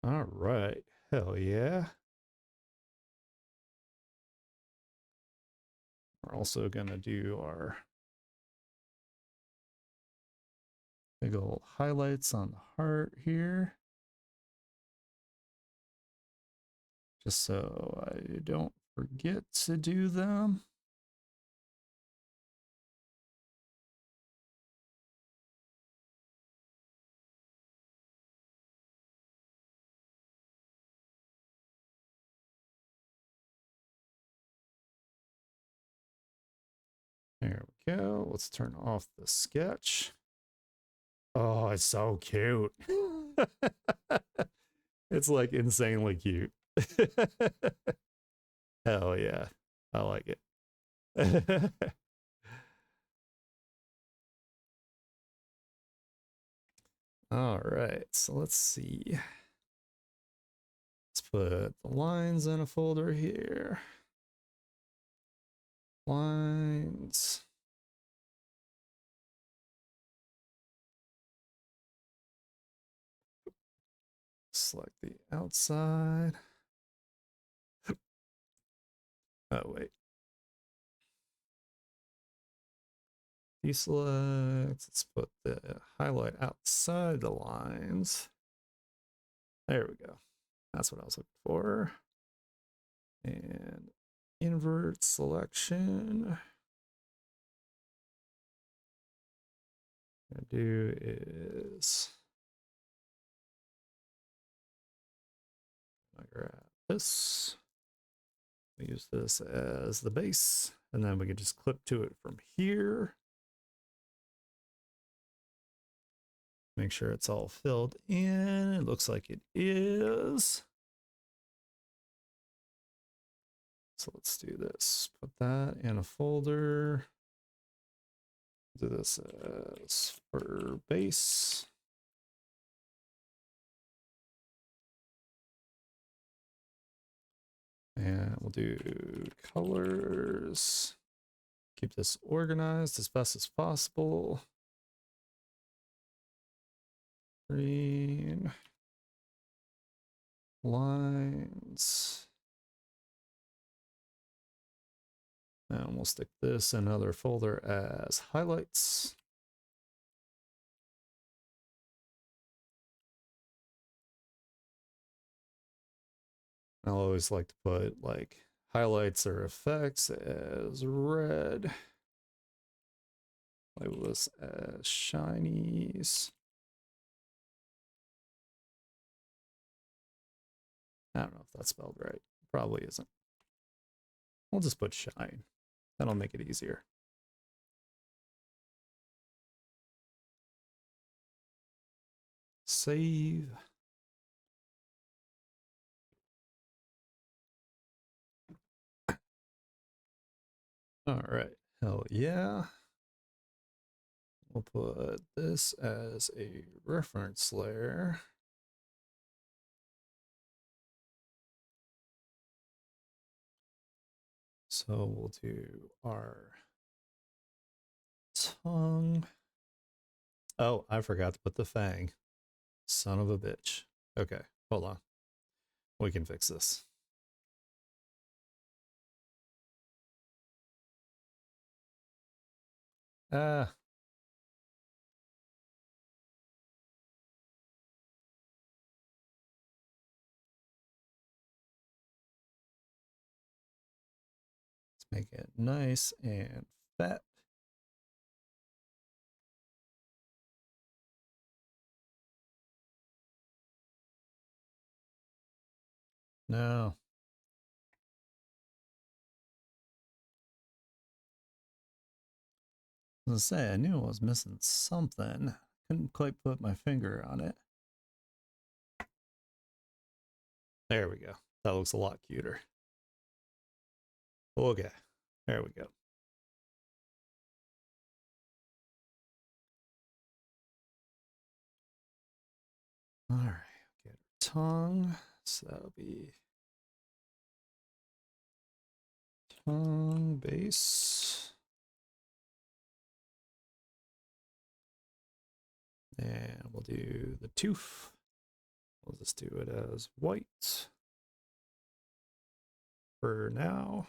[SPEAKER 1] All right. Hell yeah. We're also going to do our big old highlights on the heart here. Just so I don't forget to do them. go. Let's turn off the sketch. Oh, it's so cute. It's like insanely cute. Hell yeah. I like it. All right, so let's see. Let's put the lines in a folder here. Lines. Select the outside. Oh, wait. Deselect. Let's put the highlight outside the lines. There we go. That's what I was looking for. And invert selection. What I'm gonna do is I grab this. We use this as the base, and then we can just clip to it from here. Make sure it's all filled in. It looks like it is. So let's do this. Put that in a folder. Do this as for base. And we'll do colors. Keep this organized as best as possible. Green. Lines. And we'll stick this in another folder as highlights. I'll always like to put like highlights or effects as red. Label this as shinies. I don't know if that's spelled right. Probably isn't. We'll just put shine. That'll make it easier. Save. All right. Hell yeah. We'll put this as a reference layer. So we'll do our tongue. Oh, I forgot to put the fang. Son of a bitch. Okay, hold on. We can fix this. Ah. Let's make it nice and fat. No. I was gonna say, I knew I was missing something. Couldn't quite put my finger on it. There we go. That looks a lot cuter. Okay. There we go. All right. Get our tongue. So that'll be tongue base. And we'll do the tooth. We'll just do it as white for now.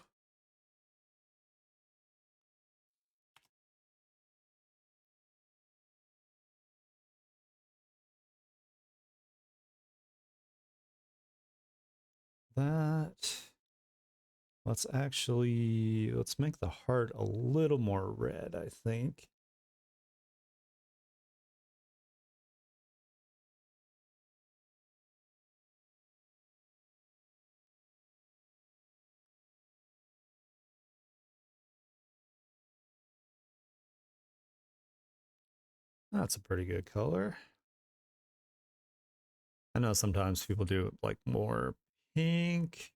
[SPEAKER 1] That. Let's make the heart a little more red, I think. That's a pretty good color. I know sometimes people do like more pink.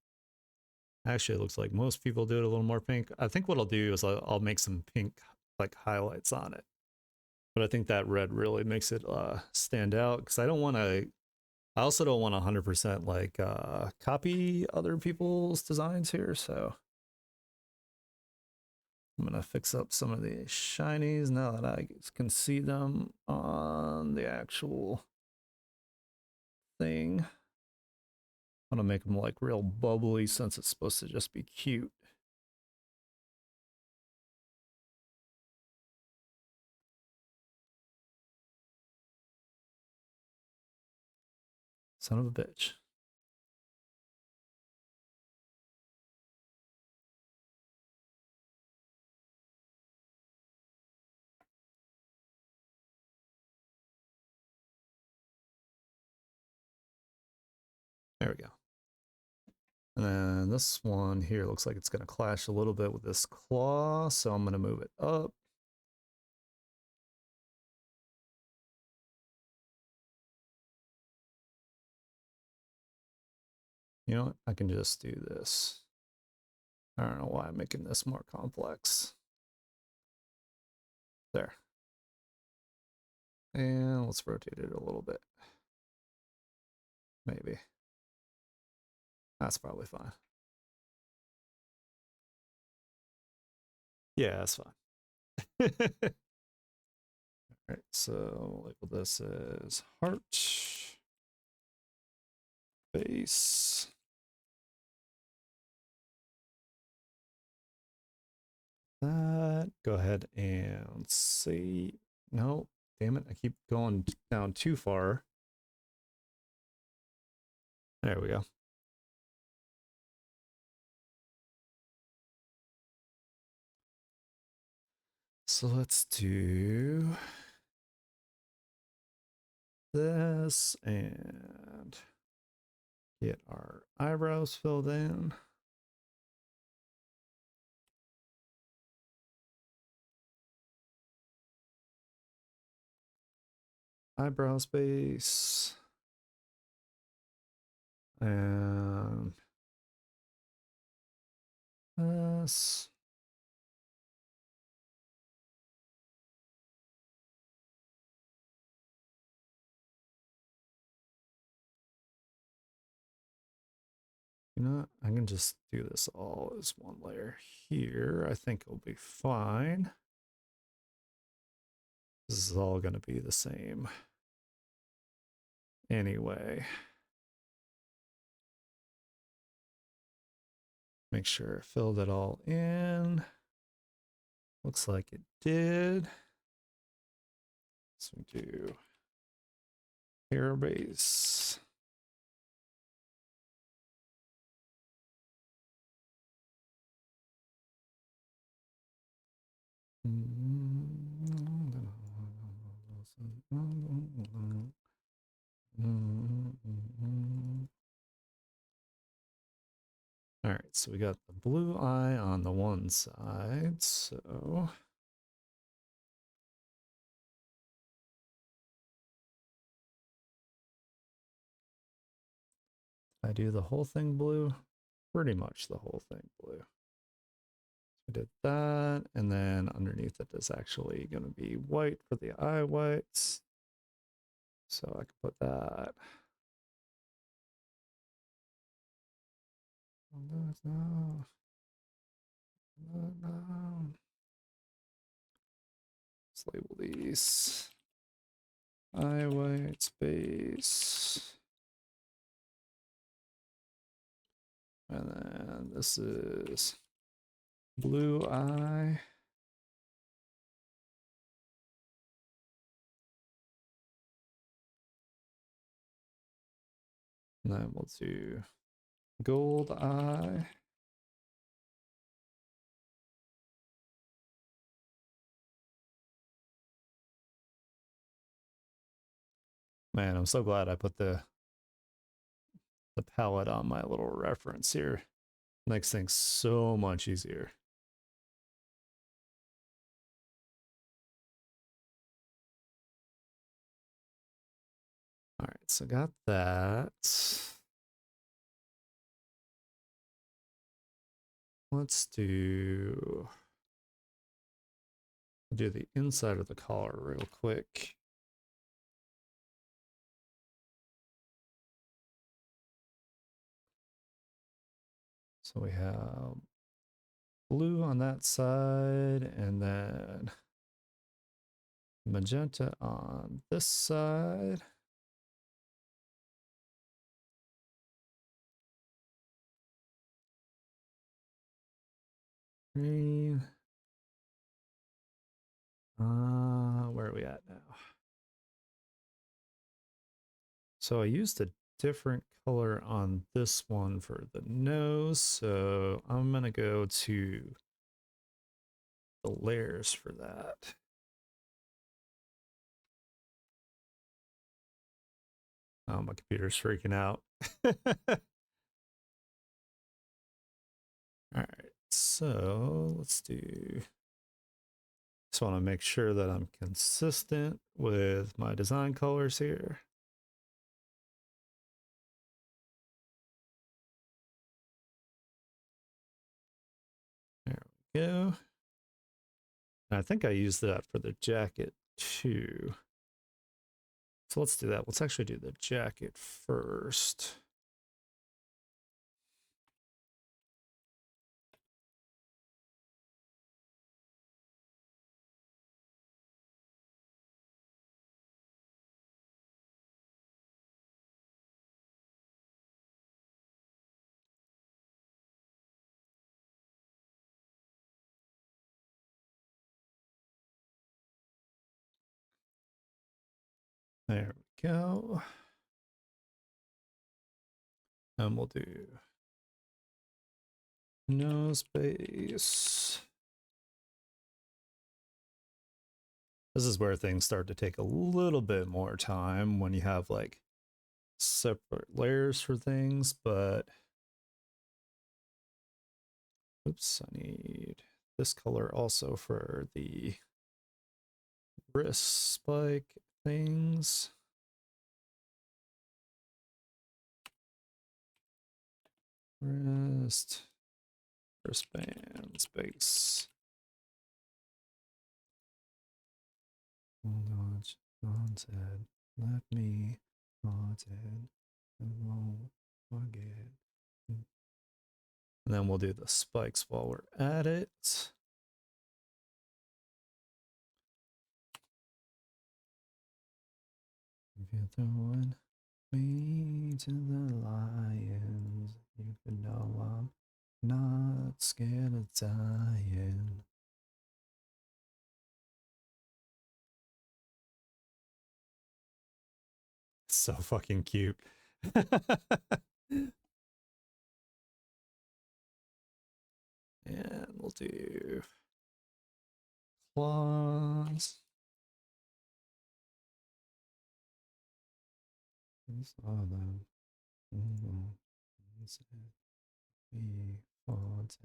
[SPEAKER 1] Actually, it looks like most people do it a little more pink. I think what I'll do is I'll make some pink like highlights on it. But I think that red really makes it stand out because I don't want to. I also don't want 100% like copy other people's designs here. So I'm gonna fix up some of the shinies now that I can see them on the actual thing. I'm gonna make them like real bubbly since it's supposed to just be cute. Son of a bitch. There we go. And then this one here looks like it's going to clash a little bit with this claw, so I'm going to move it up. You know what? I can just do this. I don't know why I'm making this more complex. There. And let's rotate it a little bit. Maybe. That's probably fine. Yeah, that's fine. All right, so label this as heart, base. That. Go ahead and say no. Damn it! I keep going down too far. There we go. So let's do this and get our eyebrows filled in. Eyebrow space. And this. You know what? I can just do this all as one layer here. I think it'll be fine. This is all going to be the same anyway. Make sure I filled it all in. Looks like it did. So we do hair base. All right, so we got the blue eye on the one side, so I do the whole thing blue, pretty much the whole thing blue. I did that, and then underneath it is actually going to be white for the eye whites. So I can put that. No. Let's label these eye white space. And then this is blue eye. And then we'll do gold eye. Man, I'm so glad I put the palette on my little reference here. Makes things so much easier. so got that. Let's do the inside of the collar real quick. So we have blue on that side, and then magenta on this side. Green. Where are we at now? So I used a different color on this one for the nose, so I'm gonna go to the layers for that. Oh, my computer's freaking out. All right, so let's do. Just want to make sure that I'm consistent with my design colors here. There we go. And I think I used that for the jacket too. So let's do that. Let's actually do the jacket first. There we go. And we'll do nose base. This is where things start to take a little bit more time when you have like separate layers for things, but oops, I need this color also for the wrist spike things. Wristband space. Haunted. Let me haunted. I won't forget. And then we'll do the spikes while we're at it. If you're throwing me to the lions, you can know I'm not scared of dying. So fucking cute. And we'll do claws. These are them. Be haunted.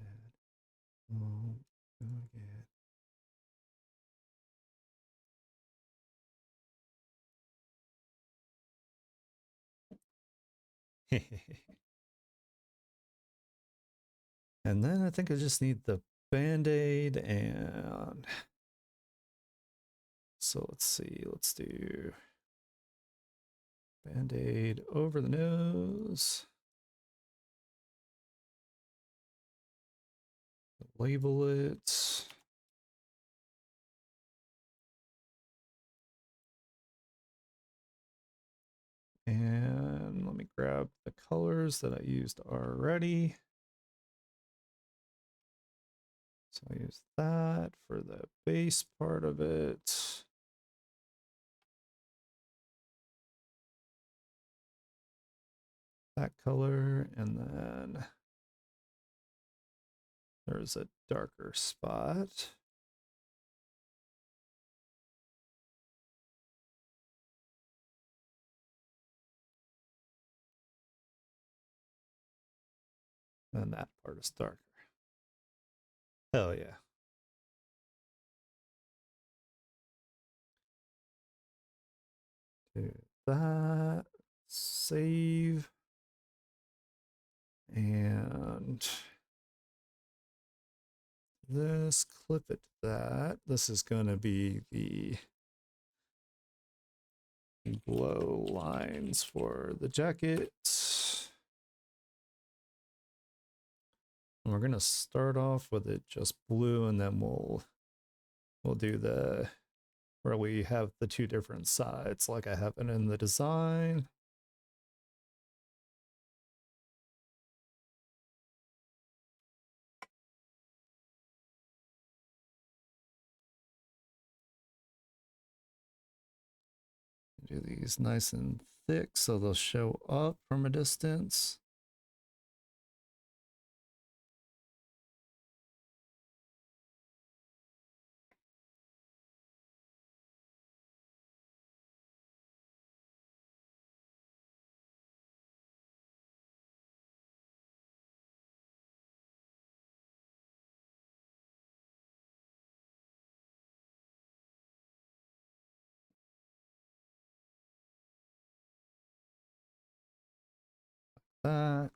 [SPEAKER 1] Won't forget. And then I think I just need the band-aid, and so let's see, let's do band-aid over the nose. Label it. And let me grab the colors that I used already. So I use that for the base part of it. That color, and then there's a darker spot. And that part is darker. Hell yeah. Do that. Save. And this, clip it to that. This is going to be the glow lines for the jacket. And we're going to start off with it just blue, and then we'll do the where we have the two different sides like I have it in the design. Do these nice and thick so they'll show up from a distance. That.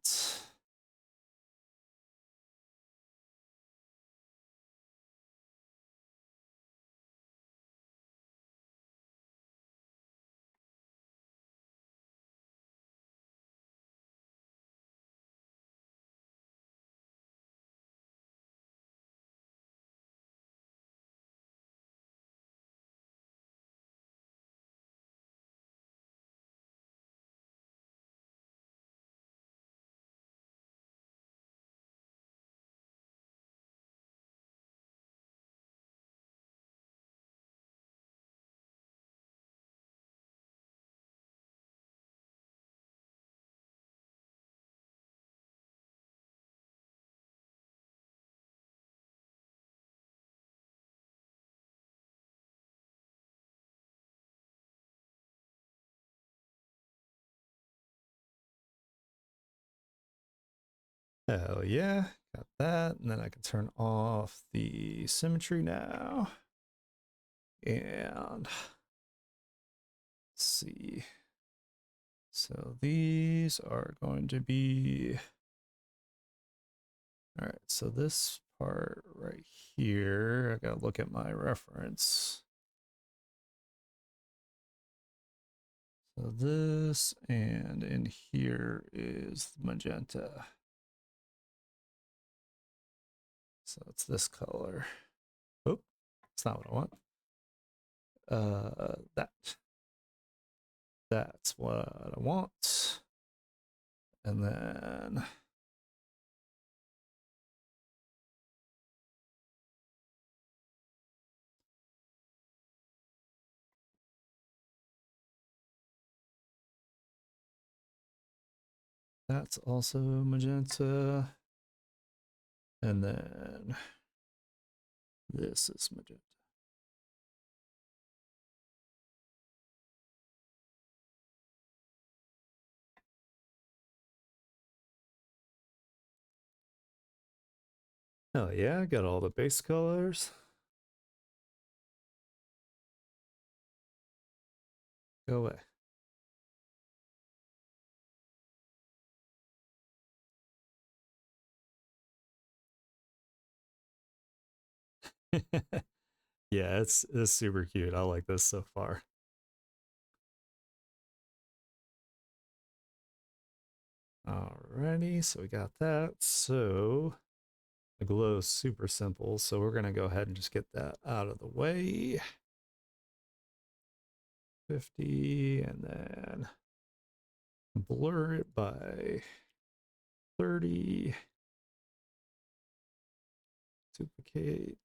[SPEAKER 1] Hell yeah, got that. And then I can turn off the symmetry now. And let's see. So these are going to be, all right, so this part right here, I gotta look at my reference. So this, and in here is magenta. So it's this color. Oh, it's not what I want. That's what I want. And then that's also magenta. And then this is magenta. Oh yeah, got all the base colors. Go away. Yeah, it's super cute. I like this so far. Alrighty, so we got that. So the glow is super simple. So we're gonna go ahead and just get that out of the way. 50, and then blur it by 30. Duplicate.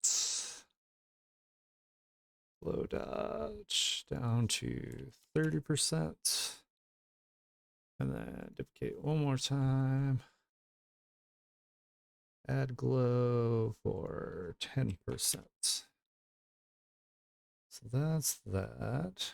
[SPEAKER 1] Low dodge down to 30%. And then duplicate one more time. Add glow for 10%. So that's that.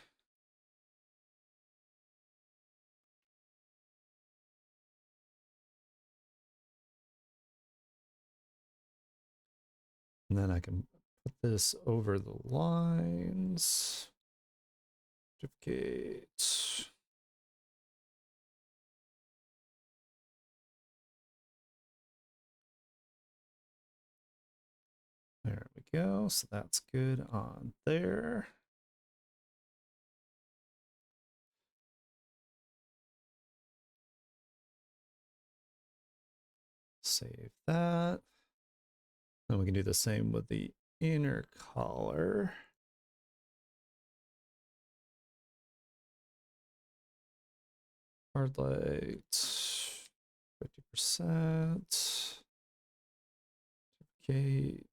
[SPEAKER 1] And then I can put this over the lines. Duplicate. There we go. So that's good on there. Save that. Then we can do the same with the inner collar. Hard light, 50%. Gate.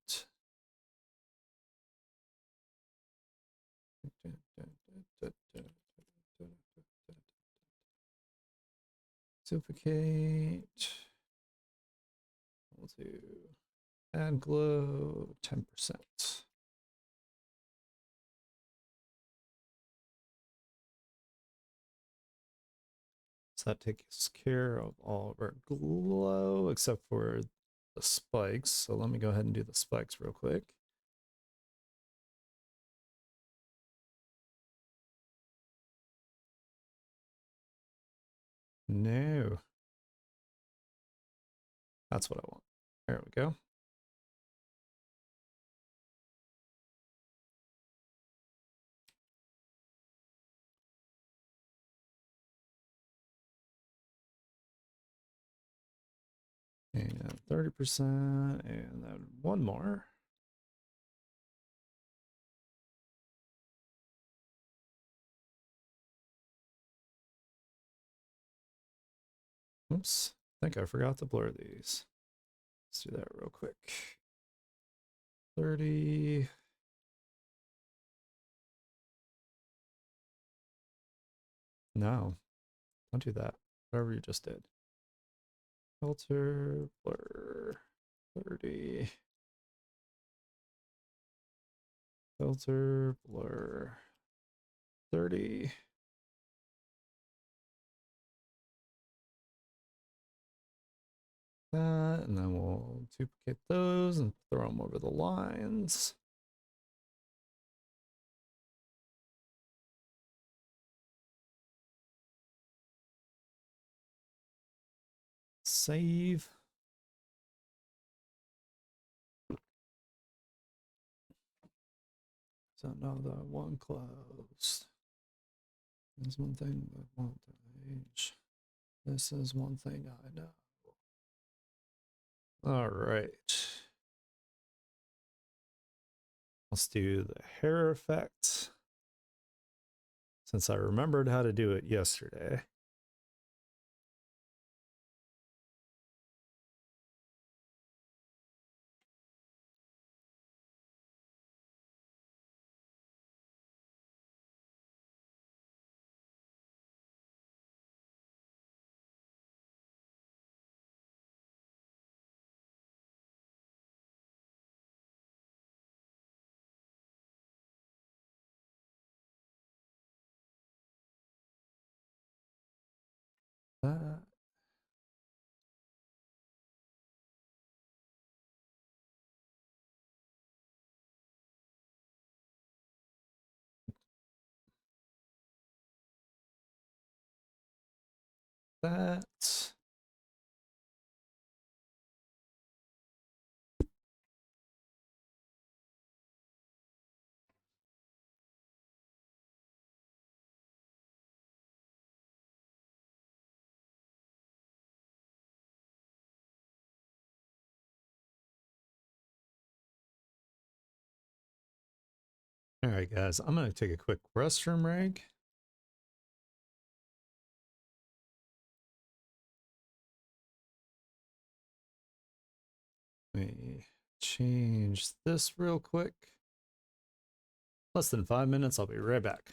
[SPEAKER 1] Duplicate. We'll do add glow 10%. So that takes care of all of our glow except for the spikes. So let me go ahead and do the spikes real quick. No. That's what I want. There we go. And 30%, and then one more. Oops, I think I forgot to blur these. Let's do that real quick. 30. No, don't do that. Whatever you just did. Filter, blur, 30. Filter, blur, 30. That, and then we'll duplicate those and throw them over the lines. Save. So now that one closed. There's one thing that won't age. This is one thing I know. All right. Let's do the hair effect. Since I remembered how to do it yesterday. That. That. All right, guys, I'm going to take a quick restroom break. Let me change this real quick. Less than 5 minutes. I'll be right back.